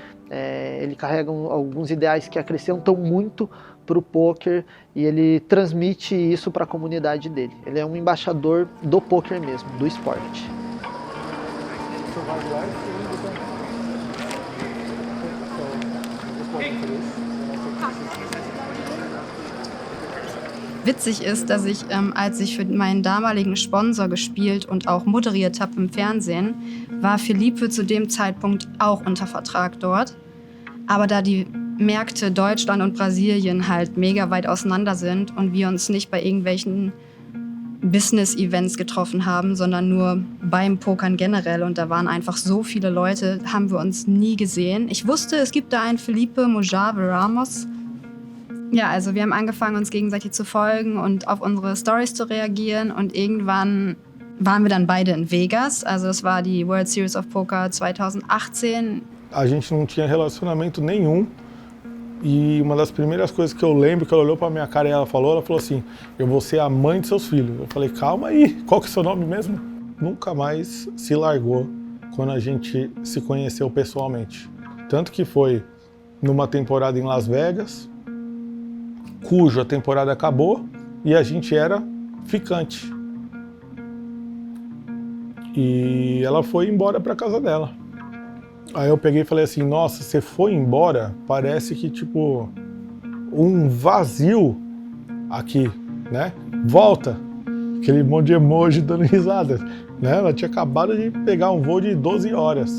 ele carrega alguns ideais que acrescentam muito para o poker e ele transmite isso para a comunidade dele. Ele é um embaixador do poker mesmo, do esporte.
Witzig ist, dass ich, als ich für meinen damaligen Sponsor gespielt und auch moderiert habe im Fernsehen, war Felipe zu dem Zeitpunkt auch unter Vertrag dort. Aber da die Märkte Deutschland und Brasilien halt mega weit auseinander sind und wir uns nicht bei irgendwelchen Business-Events getroffen haben, sondern nur beim Pokern generell. Und da waren einfach so viele Leute, haben wir uns nie gesehen. Ich wusste, es gibt da einen Felipe Mojave Ramos. Ja, also wir haben angefangen, uns gegenseitig zu folgen und auf unsere Stories zu reagieren. Und irgendwann waren wir dann beide in Vegas. Also es war die World Series of Poker 2018.
A gente não tinha relacionamento nenhum. E uma das primeiras coisas que eu lembro, que ela olhou pra minha cara e ela falou assim, eu vou ser a mãe de seus filhos. Eu falei, calma aí, qual que é o seu nome mesmo? Nunca mais se largou quando a gente se conheceu pessoalmente. Tanto que foi numa temporada em Las Vegas, cuja temporada acabou e a gente era ficante. E ela foi embora pra casa dela. Aí eu peguei e falei assim, nossa, você foi embora, parece que tipo um vazio aqui, né? Volta, aquele monte de emoji dando risada, né? Ela tinha acabado de pegar um voo de 12 horas.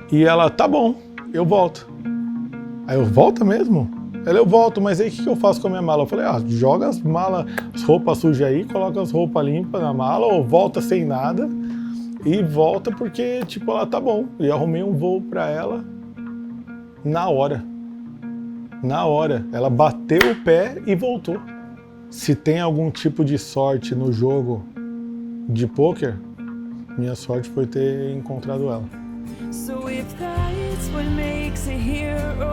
E ela, tá bom, eu volto. Aí eu, volta mesmo? Ela, eu volto, mas aí o que eu faço com a minha mala? Eu falei, joga as malas, as roupas sujas aí, coloca as roupas limpas na mala, ou volta sem nada. E volta porque, tipo, ela tá bom. E arrumei um voo pra ela na hora. Na hora. Ela bateu o pé e voltou. Se tem algum tipo de sorte no jogo de pôquer, minha sorte foi ter encontrado ela.
So if that's what makes a hero,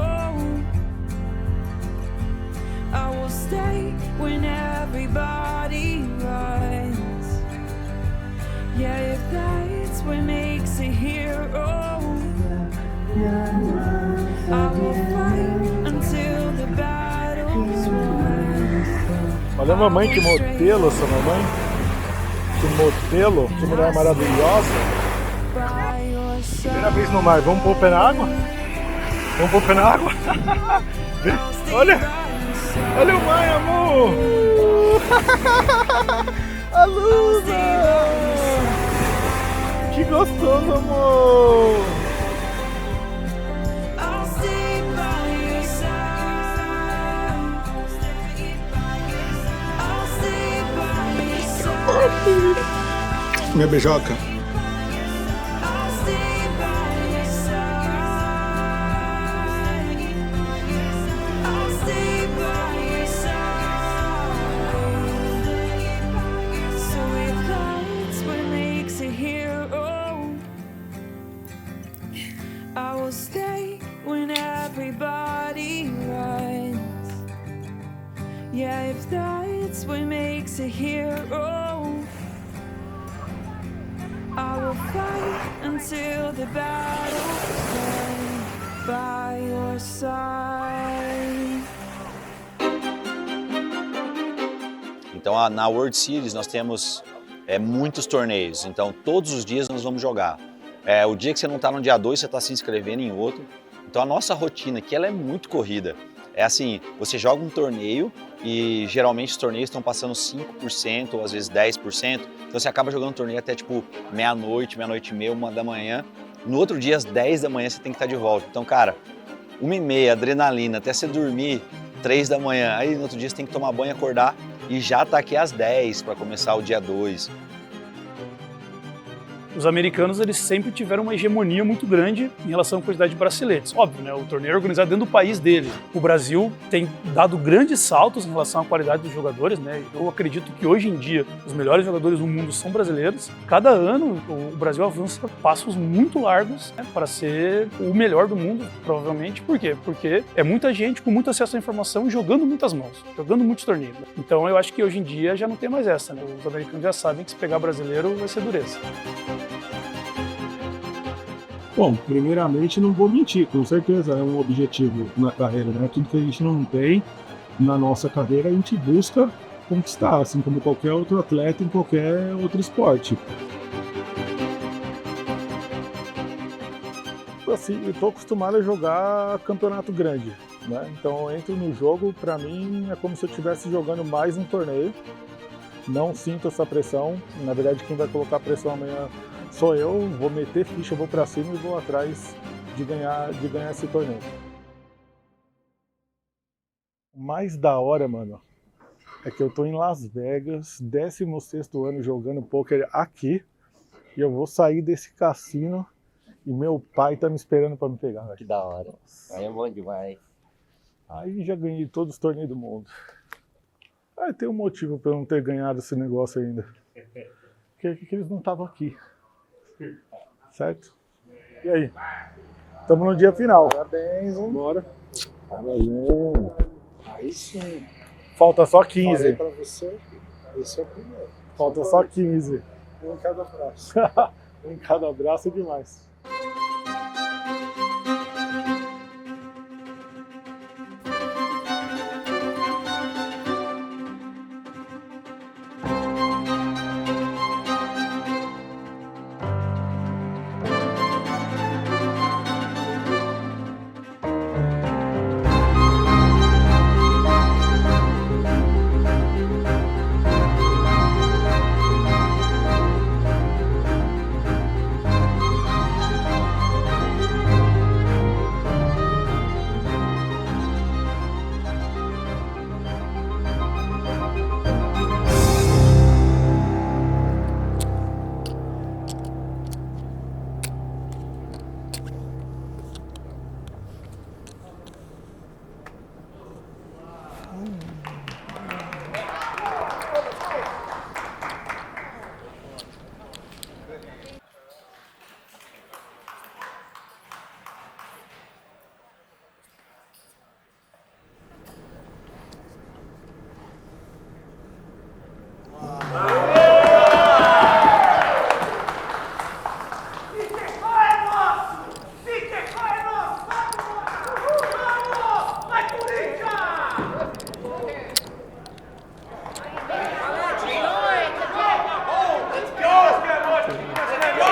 I will stay when everybody runs. Yeah, if that's what makes a hero, I will fight until the battle's won.
Olha a mamãe, que modelo essa mamãe. Que modelo, que mulher maravilhosa. Primeira vez no mar, vamos pôr o pé na água? Vamos pôr o pé na água? Olha! Olha o mar, amor! A luva! Que gostoso, amor! Minha beijoca.
I will stay when everybody runs. Yeah, if that's what makes a hero, I will fight until the battle's won by your side.
Então, na World Series nós temos muitos torneios, então todos os dias nós vamos jogar. O dia que você não está no dia 2, você está se inscrevendo em outro. Então a nossa rotina aqui ela é muito corrida. É assim, você joga um torneio e geralmente os torneios estão passando 5% ou às vezes 10%. Então você acaba jogando um torneio até tipo meia-noite, meia-noite e meia, 1 da manhã. No outro dia, às 10 da manhã, você tem que estar de volta. Então, cara, 1h30, adrenalina, até você dormir 3 da manhã. Aí no outro dia você tem que tomar banho, acordar e já tá aqui às 10 para começar o dia 2.
Os americanos, eles sempre tiveram uma hegemonia muito grande em relação à quantidade de braceletes. Óbvio, né? O torneio é organizado dentro do país dele. O Brasil tem dado grandes saltos em relação à qualidade dos jogadores, né? Eu acredito que hoje em dia os melhores jogadores do mundo são brasileiros. Cada ano o Brasil avança passos muito largos, né, para ser o melhor do mundo, provavelmente. Por quê? Porque é muita gente com muito acesso à informação jogando muitas mãos, jogando muitos torneios. Então eu acho que hoje em dia já não tem mais essa, né? Os americanos já sabem que se pegar brasileiro vai ser dureza.
Bom, primeiramente não vou mentir, com certeza é um objetivo na carreira, né? Tudo que a gente não tem na nossa carreira a gente busca conquistar, assim como qualquer outro atleta em qualquer outro esporte. Assim, eu tô acostumado a jogar campeonato grande, né? Então eu entro no jogo, pra mim é como se eu estivesse jogando mais um torneio. Não sinto essa pressão, na verdade quem vai colocar pressão amanhã sou eu, vou meter ficha, vou pra cima e vou atrás de ganhar esse torneio. O mais da hora, mano, é que eu tô em Las Vegas, 16º ano jogando poker aqui, e eu vou sair desse cassino e meu pai tá me esperando pra me pegar. Véio.
Que da hora. Aí é bom demais.
Aí já ganhei todos os torneios do mundo. Aí tem um motivo pra eu não ter ganhado esse negócio ainda. Porque eles não estavam aqui. Certo? E aí? Estamos no dia final.
Parabéns, hein?
Bora.
Valeu. Aí sim.
Falta só 15.
Falei pra você, esse é o primeiro.
Falta só 15.
Um em cada braço.
Um em cada braço é demais.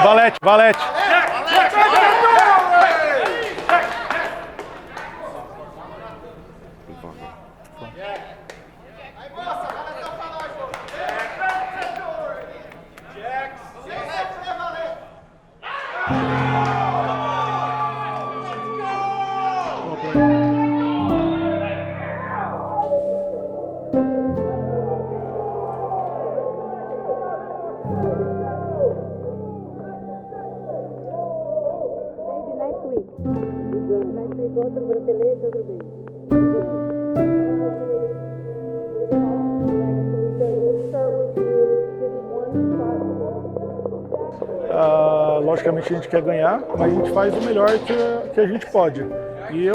Valete, valete. Logicamente a gente quer ganhar, mas a gente faz o melhor que a gente pode. E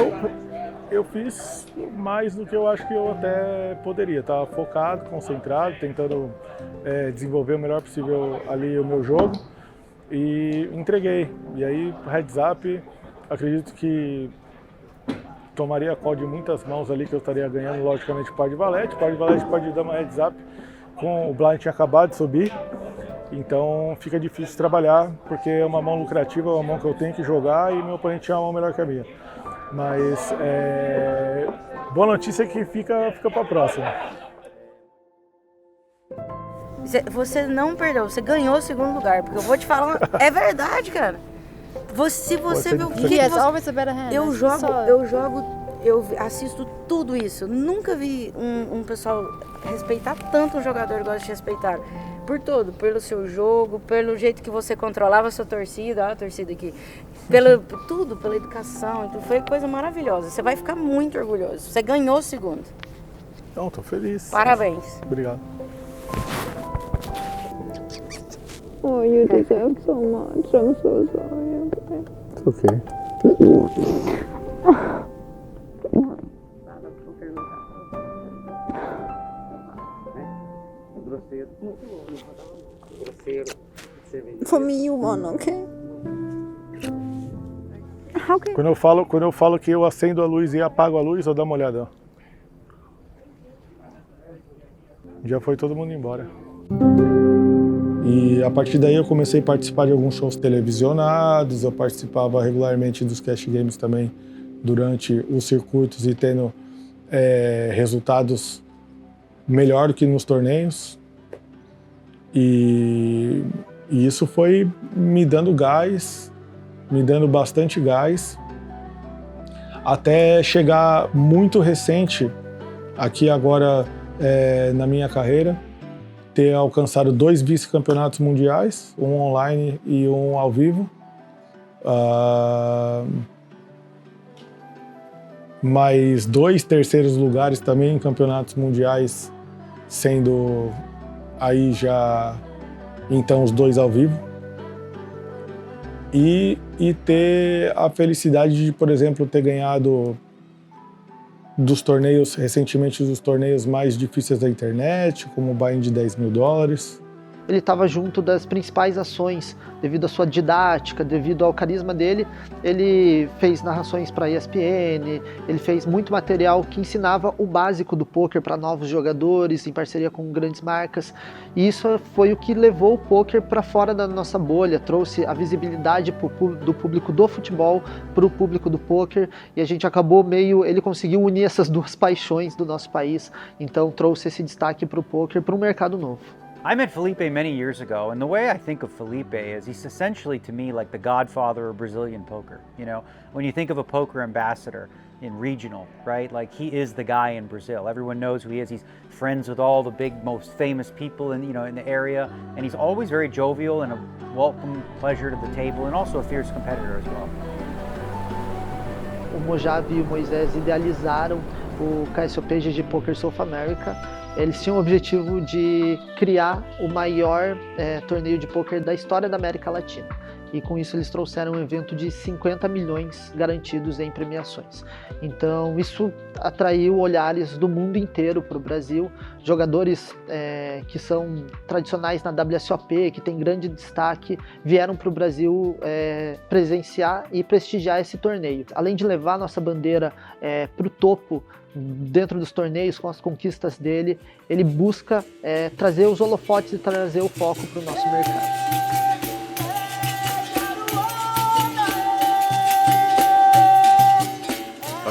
eu fiz mais do que eu acho que eu até poderia. Estava focado, concentrado, tentando desenvolver o melhor possível ali o meu jogo e entreguei. E aí, heads up, acredito que tomaria call de muitas mãos ali que eu estaria ganhando, logicamente, par de valete. Par de valete, par de dama, heads up. O blind tinha acabado de subir. Então fica difícil trabalhar, porque é uma mão lucrativa, é uma mão que eu tenho que jogar e meu oponente tinha uma mão melhor que a minha. Mas boa notícia é que fica para a próxima.
Você não perdeu, você ganhou o segundo lugar, porque eu vou te falar, é verdade, cara. Se você vê o que eu assisto tudo isso. Nunca vi um pessoal respeitar tanto um jogador igual te respeitar. Por tudo, pelo seu jogo, pelo jeito que você controlava a sua torcida, olha a torcida aqui, tudo, pela educação, então foi coisa maravilhosa. Você vai ficar muito orgulhoso. Você ganhou o segundo.
Então, tô feliz.
Parabéns.
Obrigado.
Oh, you deserve so much. I'm so sorry.
It's okay.
For me, you won, okay?
Quando eu falo que eu acendo a luz e apago a luz, eu dou uma olhada. Já foi todo mundo embora. E a partir daí eu comecei a participar de alguns shows televisionados, eu participava regularmente dos Cash Games também durante os circuitos e tendo resultados melhor do que nos torneios. E isso foi me dando gás, me dando bastante gás, até chegar muito recente, aqui agora na minha carreira, ter alcançado 2 vice-campeonatos mundiais, um online e um ao vivo. Mais 2 terceiros lugares também em campeonatos mundiais, sendo aí já então os 2 ao vivo. E ter a felicidade de, por exemplo, ter ganhado dos torneios, recentemente dos torneios mais difíceis da internet, como o buy-in de $10 mil.
Ele estava junto das principais ações, devido à sua didática, devido ao carisma dele. Ele fez narrações para a ESPN, ele fez muito material que ensinava o básico do poker para novos jogadores, em parceria com grandes marcas. E isso foi o que levou o poker para fora da nossa bolha, trouxe a visibilidade do público do futebol para o público do poker. E a gente acabou ele conseguiu unir essas duas paixões do nosso país, então trouxe esse destaque para o poker, para um mercado novo.
I met Felipe many years ago, and the way I think of Felipe is he's essentially to me like the godfather of Brazilian poker. You know, when you think of a poker ambassador in regional, right? Like he is the guy in Brazil. Everyone knows who he is. He's friends with all the big, most famous people in the area, and he's always very jovial and a welcome pleasure to the table, and also a fierce competitor as well.
O Mojave e o Moisés idealizaram o KSOP GG Poker South America. Eles tinham o objetivo de criar o maior torneio de pôquer da história da América Latina. E com isso eles trouxeram um evento de 50 milhões garantidos em premiações. Então isso atraiu olhares do mundo inteiro para o Brasil. Jogadores que são tradicionais na WSOP, que têm grande destaque, vieram para o Brasil presenciar e prestigiar esse torneio. Além de levar nossa bandeira para o topo, dentro dos torneios, com as conquistas dele, ele busca trazer os holofotes e trazer o foco para o nosso mercado.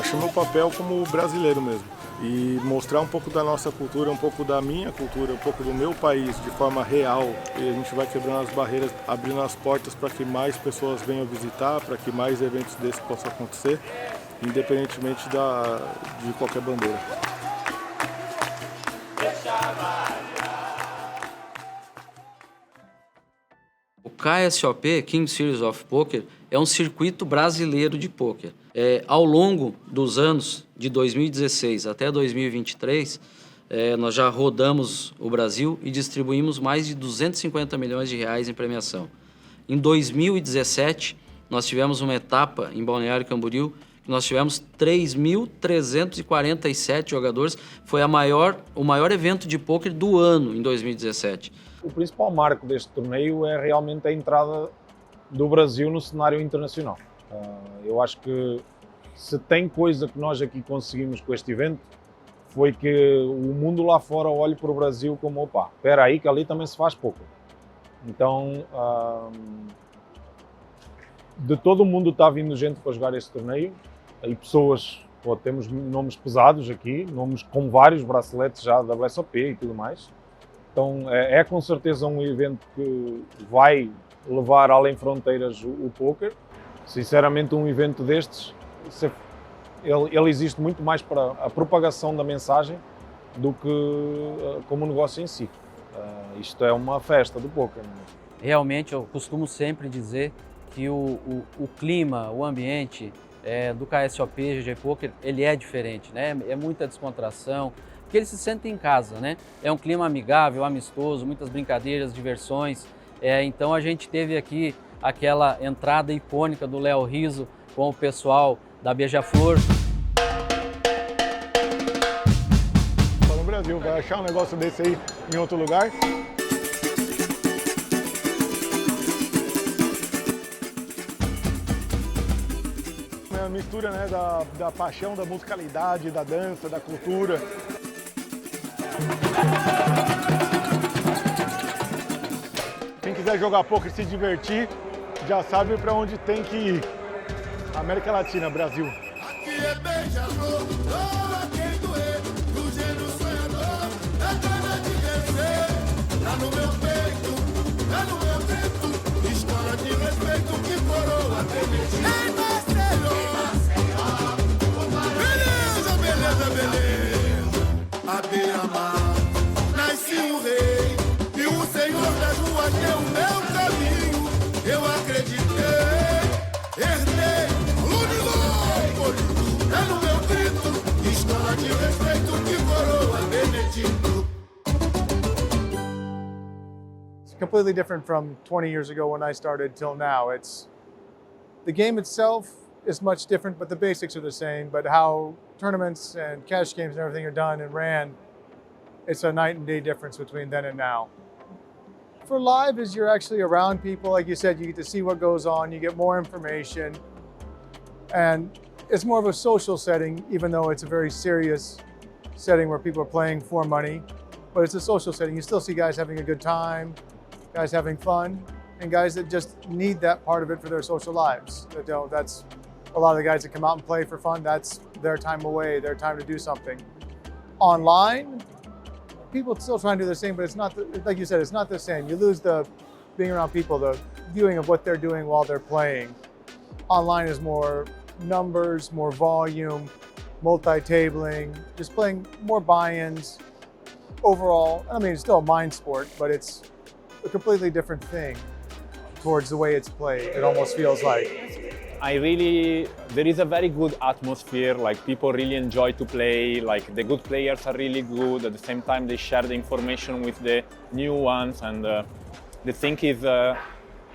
acho meu papel como brasileiro mesmo. E mostrar um pouco da nossa cultura, um pouco da minha cultura, um pouco do meu país de forma real. E a gente vai quebrando as barreiras, abrindo as portas para que mais pessoas venham visitar, para que mais eventos desses possam acontecer, independentemente de qualquer bandeira.
O KSOP, King Series of Poker, é um circuito brasileiro de pôquer. Ao longo dos anos de 2016 até 2023, nós já rodamos o Brasil e distribuímos mais de 250 milhões de reais em premiação. Em 2017, nós tivemos uma etapa em Balneário Camboriú, que nós tivemos 3.347 jogadores. Foi o maior evento de pôquer do ano, em 2017.
O principal marco deste torneio é realmente a entrada do Brasil no cenário internacional. Eu acho que se tem coisa que nós aqui conseguimos com este evento, foi que o mundo lá fora olhe para o Brasil como, opa, espera aí que ali também se faz pouco. Então, de todo o mundo está vindo gente para jogar este torneio, e pessoas, temos nomes pesados aqui, nomes com vários braceletes já da WSOP e tudo mais. Então é com certeza um evento que vai levar além fronteiras o poker. Sinceramente, um evento destes, ele existe muito mais para a propagação da mensagem do que como negócio em si. Isto é uma festa do poker.
Realmente, eu costumo sempre dizer que o clima, o ambiente do KSOP, GG Poker, ele é diferente, né? É muita descontração, porque eles se sentem em casa, né? É um clima amigável, amistoso, muitas brincadeiras, diversões. Então a gente teve aqui aquela entrada icônica do Léo Rizzo com o pessoal da Beija-Flor.
Só no Brasil, vai achar um negócio desse aí em outro lugar? A mistura, né, da paixão, da musicalidade, da dança, da cultura. Quem quiser jogar poker e se divertir, já sabe para onde tem que ir. América Latina, Brasil.
Aqui é beija-flor, doa quem doer, do gênio sonhador, da gana de vencer. Tá no meu peito, tá no meu peito, escola de respeito que coroa tenente. Em Maceió, beleza, beleza, beleza. A beira-mar, nasci um rei, e o Senhor das ruas deu o meu caminho. Eu acreditei, herdei, aluno louco, é no meu grito, escola de respeito que coroa Benedito.
It's completely different from 20 years ago when I started till now. The game itself is much different, but the basics are the same. But how tournaments and cash games and everything are done and ran, it's a night and day difference between then and now. For live, is you're actually around people, like you said, you get to see what goes on, you get more information, and it's more of a social setting, even though it's a very serious setting where people are playing for money, but it's a social setting. You still see guys having a good time, guys having fun, and guys that just need that part of it for their social lives. That's a lot of the guys that come out and play for fun, that's their time away, their time to do something. Online, people still try and do the same, but it's not, like you said, it's not the same. You lose the being around people, the viewing of what they're doing while they're playing. Online is more numbers, more volume, multi-tabling, just playing more buy-ins. Overall, I mean, it's still a mind sport, but it's a completely different thing towards the way it's played. It almost feels like.
There is a very good atmosphere, like people really enjoy to play, like the good players are really good, at the same time they share the information with the new ones, and the thing is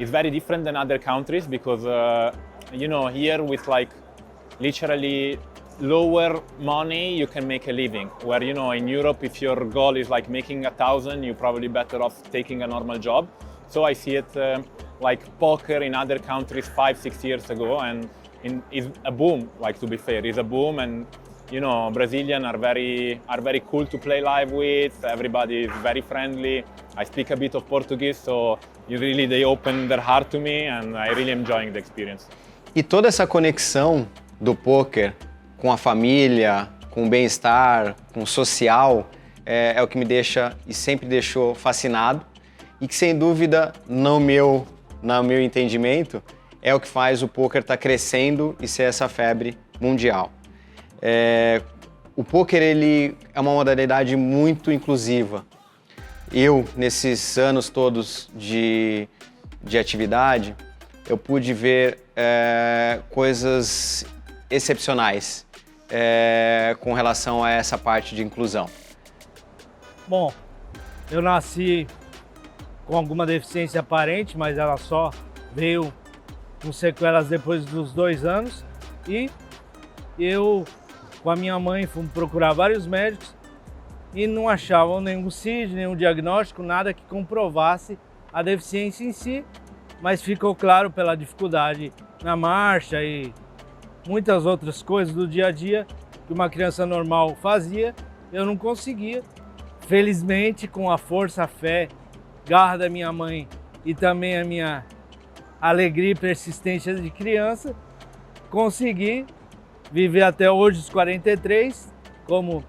very different than other countries because, here with like literally lower money you can make a living, where in Europe if your goal is like making 1,000, you're probably better off taking a normal job. So I see it like poker in other countries 5-6 years ago, and it's a boom. Like, to be fair, it's a boom, and Brazilians are very cool to play live with. Everybody is very friendly. I speak a bit of Portuguese, so they open their heart to me, and I really enjoying the experience.
E toda essa conexão do poker
com a família, com o bem-estar, com o social, é o que me deixa e sempre deixou fascinado e que, sem dúvida, no meu entendimento, é o que faz o poker estar crescendo e ser essa febre mundial. O poker, ele é uma modalidade muito inclusiva. Eu, nesses anos todos de atividade, eu pude ver coisas excepcionais com relação a essa parte de inclusão.
Bom, eu nasci com alguma deficiência aparente, mas ela só veio com sequelas depois dos 2 anos. E eu, com a minha mãe, fomos procurar vários médicos e não achavam nenhum CID, nenhum diagnóstico, nada que comprovasse a deficiência em si, mas ficou claro pela dificuldade na marcha e muitas outras coisas do dia a dia que uma criança normal fazia, eu não conseguia. Felizmente, com a força, a fé, garra da minha mãe e também a minha alegria e persistência de criança, consegui viver até hoje os 43 como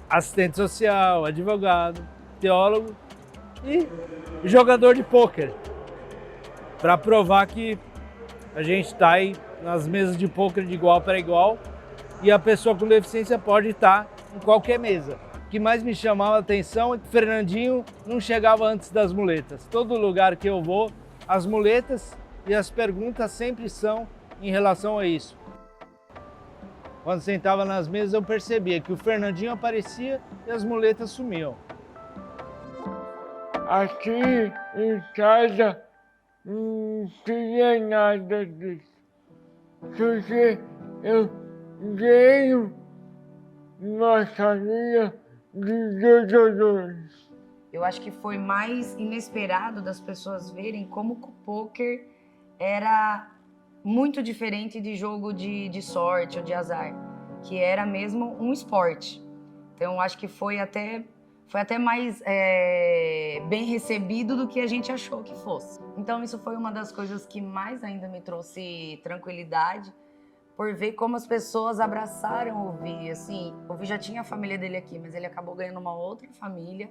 assistente social, advogado, teólogo e jogador de pôquer, para provar que a gente está aí nas mesas de pôquer de igual para igual e a pessoa com deficiência pode estar em qualquer mesa. O que mais me chamava a atenção é que o Fernandinho não chegava antes das muletas. Todo lugar que eu vou, as muletas e as perguntas sempre são em relação a isso. Quando sentava nas mesas, eu percebia que o Fernandinho aparecia e as muletas sumiam.
Aqui em casa não tinha nada disso. Porque eu ganho uma família de jogadores.
Eu acho que foi mais inesperado das pessoas verem como o poker era muito diferente de jogo de sorte ou de azar, que era mesmo um esporte. Então, acho que foi até mais bem recebido do que a gente achou que fosse. Então, isso foi uma das coisas que mais ainda me trouxe tranquilidade, por ver como as pessoas abraçaram o Vi. Assim, o Vi já tinha a família dele aqui, mas ele acabou ganhando uma outra família,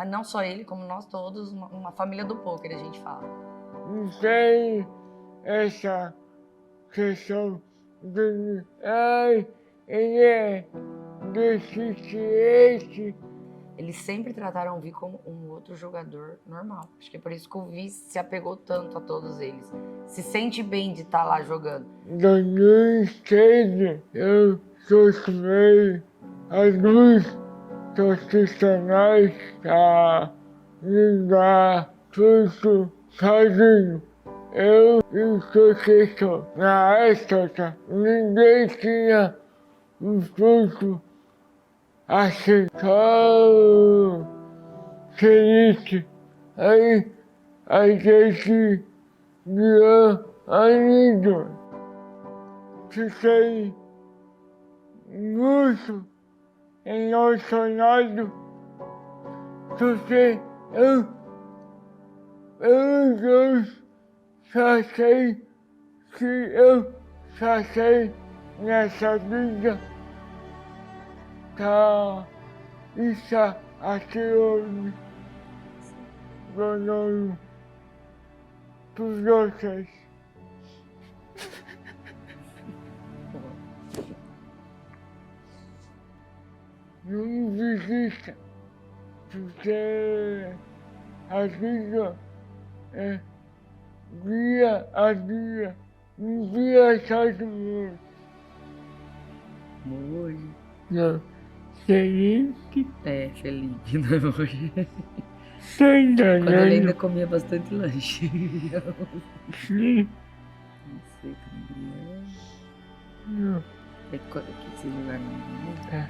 não só ele, como nós todos, uma família do poker, a gente fala.
Não tem essa questão de ele é deficiente.
Eles sempre trataram o Vi como um outro jogador normal. Acho que é por isso que o Vi se apegou tanto a todos eles. Se sente bem de estar lá jogando.
Em 2013, eu sofri alguns profissionais a me dar tudo sozinho. Eu e o professor, na época, ninguém tinha um curso assim, só Felipe. Aí a gente virou amigo. Fiquei muito emocionado porque eu só sei que eu só sei nessa vida tá isso aqui hoje ganhando por vocês. Não desista, porque a vida é dia a dia, um dia só de noite.
Hoje.
Não, Felipe.
Felipe, não hoje.
Quando
ele ainda comia bastante lanche.
Sim.
Não sei como é.
Não.
Que esse lugar não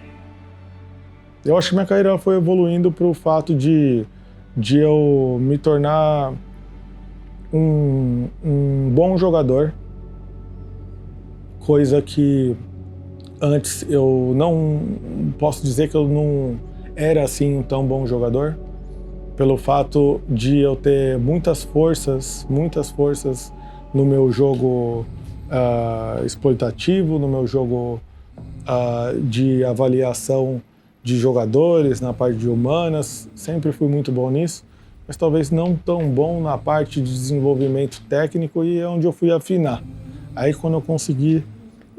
Eu acho que minha carreira foi evoluindo para o fato de eu me tornar um bom jogador, coisa que antes eu não posso dizer que eu não era assim um tão bom jogador, pelo fato de eu ter muitas forças no meu jogo exploitativo, no meu jogo de avaliação de jogadores, na parte de humanas, sempre fui muito bom nisso, mas talvez não tão bom na parte de desenvolvimento técnico, e é onde eu fui afinar. Aí quando eu consegui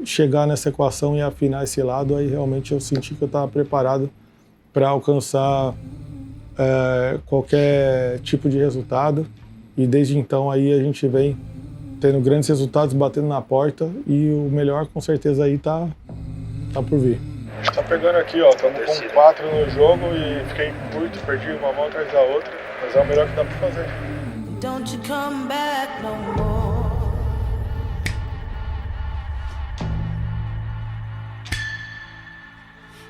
chegar nessa equação e afinar esse lado, aí realmente eu senti que eu estava preparado para alcançar qualquer tipo de resultado, e desde então aí a gente vem tendo grandes resultados, batendo na porta, e o melhor com certeza aí tá por vir. A gente tá pegando aqui, ó, estamos com 4 no jogo e fiquei curto, perdi uma mão atrás da outra, mas é o melhor que dá pra fazer.
Don't you come back no more.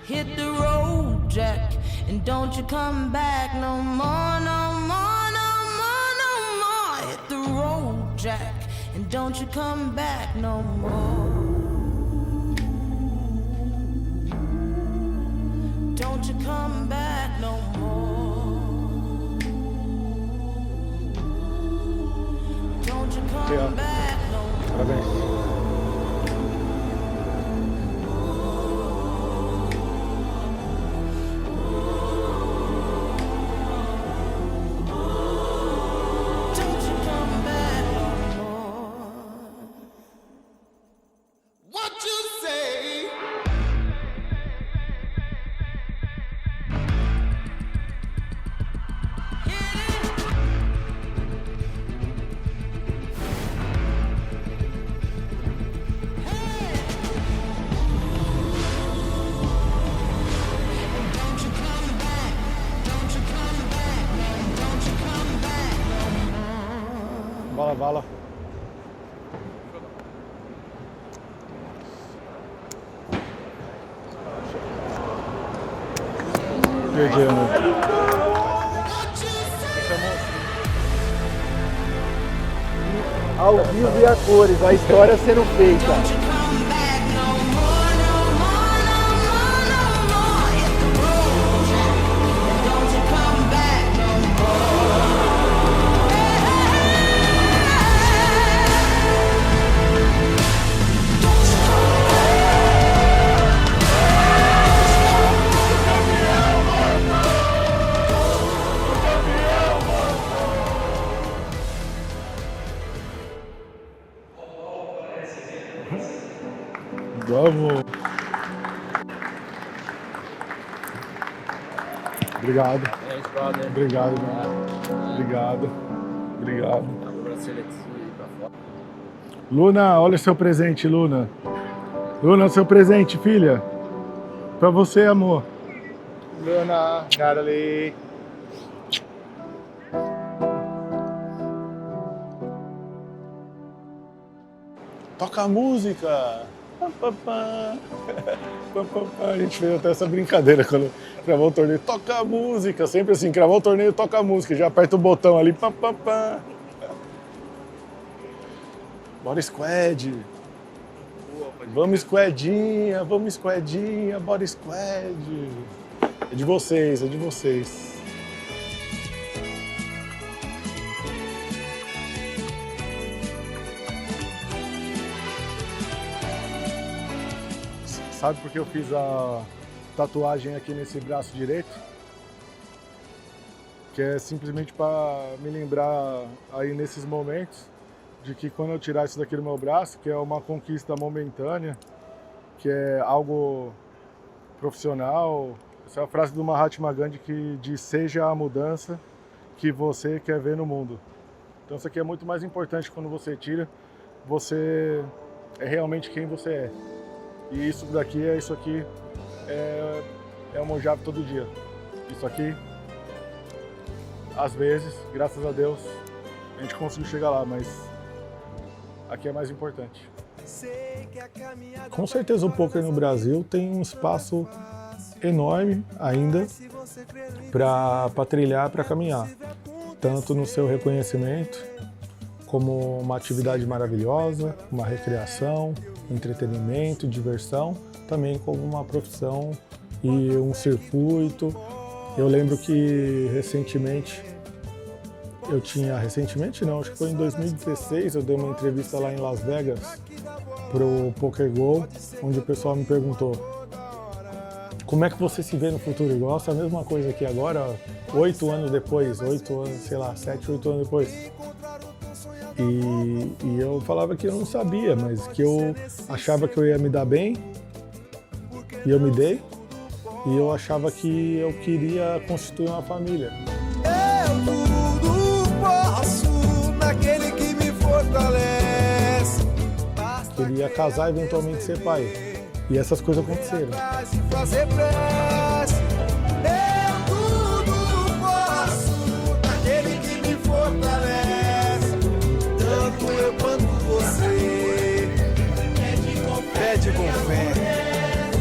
Hit the road, Jack, and don't you come back no more, no more, no more, no more. Hit the road, Jack, and don't you come back no more. Don't you come back no more. Don't you come back no more.
Parabéns. Bala. Perdi, né?
Ao vivo e a cores, a história sendo feita.
Vamos. Obrigado. Obrigado. Obrigado. Luna, olha o seu presente, Luna. Luna, seu presente, filha. Pra você, amor.
Luna, Natalie.
Toca a música. A gente fez até essa brincadeira quando cravou o torneio. Toca a música. Sempre assim, cravou o torneio, toca a música. Já aperta o botão ali. Bora Squad. Vamos Squadinha, bora Squad. É de vocês, é de vocês. Sabe por que eu fiz a tatuagem aqui nesse braço direito? Que é simplesmente para me lembrar aí nesses momentos de que quando eu tirar isso daqui do meu braço, que é uma conquista momentânea, que é algo profissional. Essa é a frase do Mahatma Gandhi que diz: seja a mudança que você quer ver no mundo. Então isso aqui é muito mais importante. Quando você tira, você é realmente quem você é. E isso daqui é isso aqui, é o Mojave todo dia. Isso aqui, às vezes, graças a Deus, a gente conseguiu chegar lá, mas aqui é mais importante. Com certeza o poker no Brasil tem um espaço enorme ainda para trilhar, para caminhar. Tanto no seu reconhecimento, como uma atividade maravilhosa, uma recreação, entretenimento, diversão, também como uma profissão e um circuito. Eu lembro que recentemente não, acho que foi em 2016, eu dei uma entrevista lá em Las Vegas pro Poker Go, onde o pessoal me perguntou como é que você se vê no futuro? Igual essa mesma coisa aqui agora, 8 anos depois, 8 anos, sei lá, 7, 8 anos depois. E eu falava que eu não sabia, mas que eu achava que eu ia me dar bem, e eu me dei, e eu achava que eu queria constituir uma família.
Eu tudo posso naquele que me fortalece.
Queria casar e eventualmente ser pai. E essas coisas aconteceram.
Fazer prece. Eu tudo posso naquele que me fortalece. Tanto eu quanto você. Pede com fé.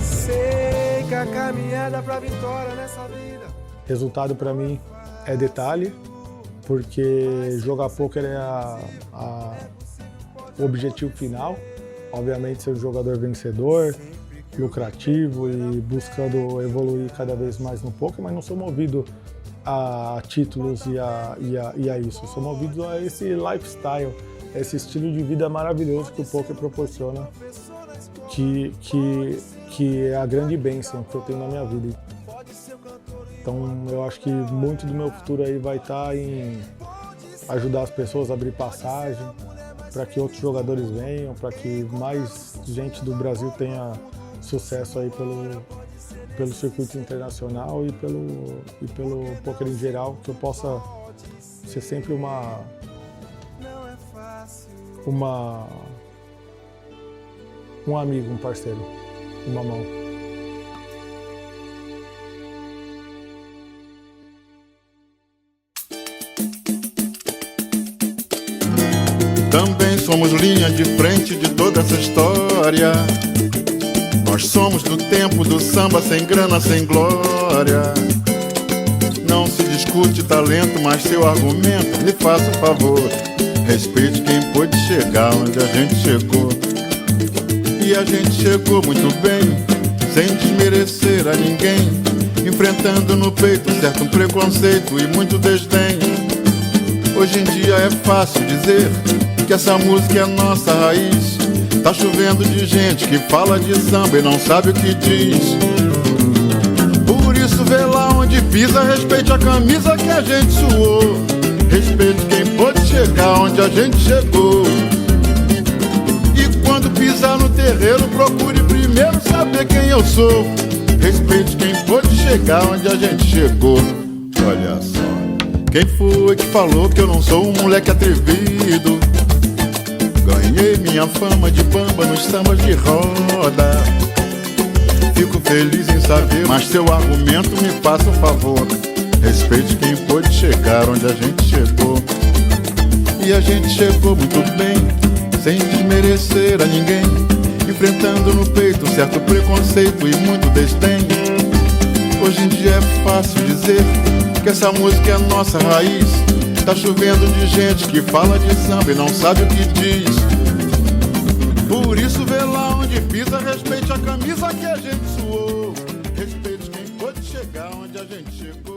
Sei que a caminhada pra vitória nessa vida.
Resultado para mim é detalhe, porque jogar poker é o objetivo final. Obviamente ser um jogador vencedor, lucrativo e buscando evoluir cada vez mais no poker, mas não sou movido a títulos e a isso. Eu sou movido a esse lifestyle, a esse estilo de vida maravilhoso que o poker proporciona, que é a grande bênção que eu tenho na minha vida. Então eu acho que muito do meu futuro aí vai estar em ajudar as pessoas a abrir passagem, para que outros jogadores venham, para que mais gente do Brasil tenha sucesso aí pelo circuito internacional e pelo poker em geral, que eu possa ser sempre um amigo, um parceiro, uma mão.
Também somos linha de frente de toda essa história. Nós somos do tempo do samba sem grana, sem glória. Não se discute talento, mas seu argumento, me faça um favor. Respeite quem pôde chegar onde a gente chegou. E a gente chegou muito bem, sem desmerecer a ninguém, enfrentando no peito certo preconceito e muito desdém. Hoje em dia é fácil dizer que essa música é nossa raiz. Tá chovendo de gente que fala de samba e não sabe o que diz. Por isso vê lá onde pisa, respeite a camisa que a gente suou. Respeite quem pôde chegar onde a gente chegou. E quando pisar no terreiro, procure primeiro saber quem eu sou. Respeite quem pôde chegar onde a gente chegou. Olha só, quem foi que falou que eu não sou um moleque atrevido? Ganhei minha fama de bamba nos sambas de roda. Fico feliz em saber, mas seu argumento me faça um favor. Respeite quem pôde chegar onde a gente chegou. E a gente chegou muito bem, sem desmerecer a ninguém, enfrentando no peito certo preconceito e muito desdém. Hoje em dia é fácil dizer que essa música é nossa raiz. Tá chovendo de gente que fala de samba e não sabe o que diz. Por isso vê lá onde pisa, respeite a camisa que a gente suou. Respeite quem pôde chegar onde a gente chegou.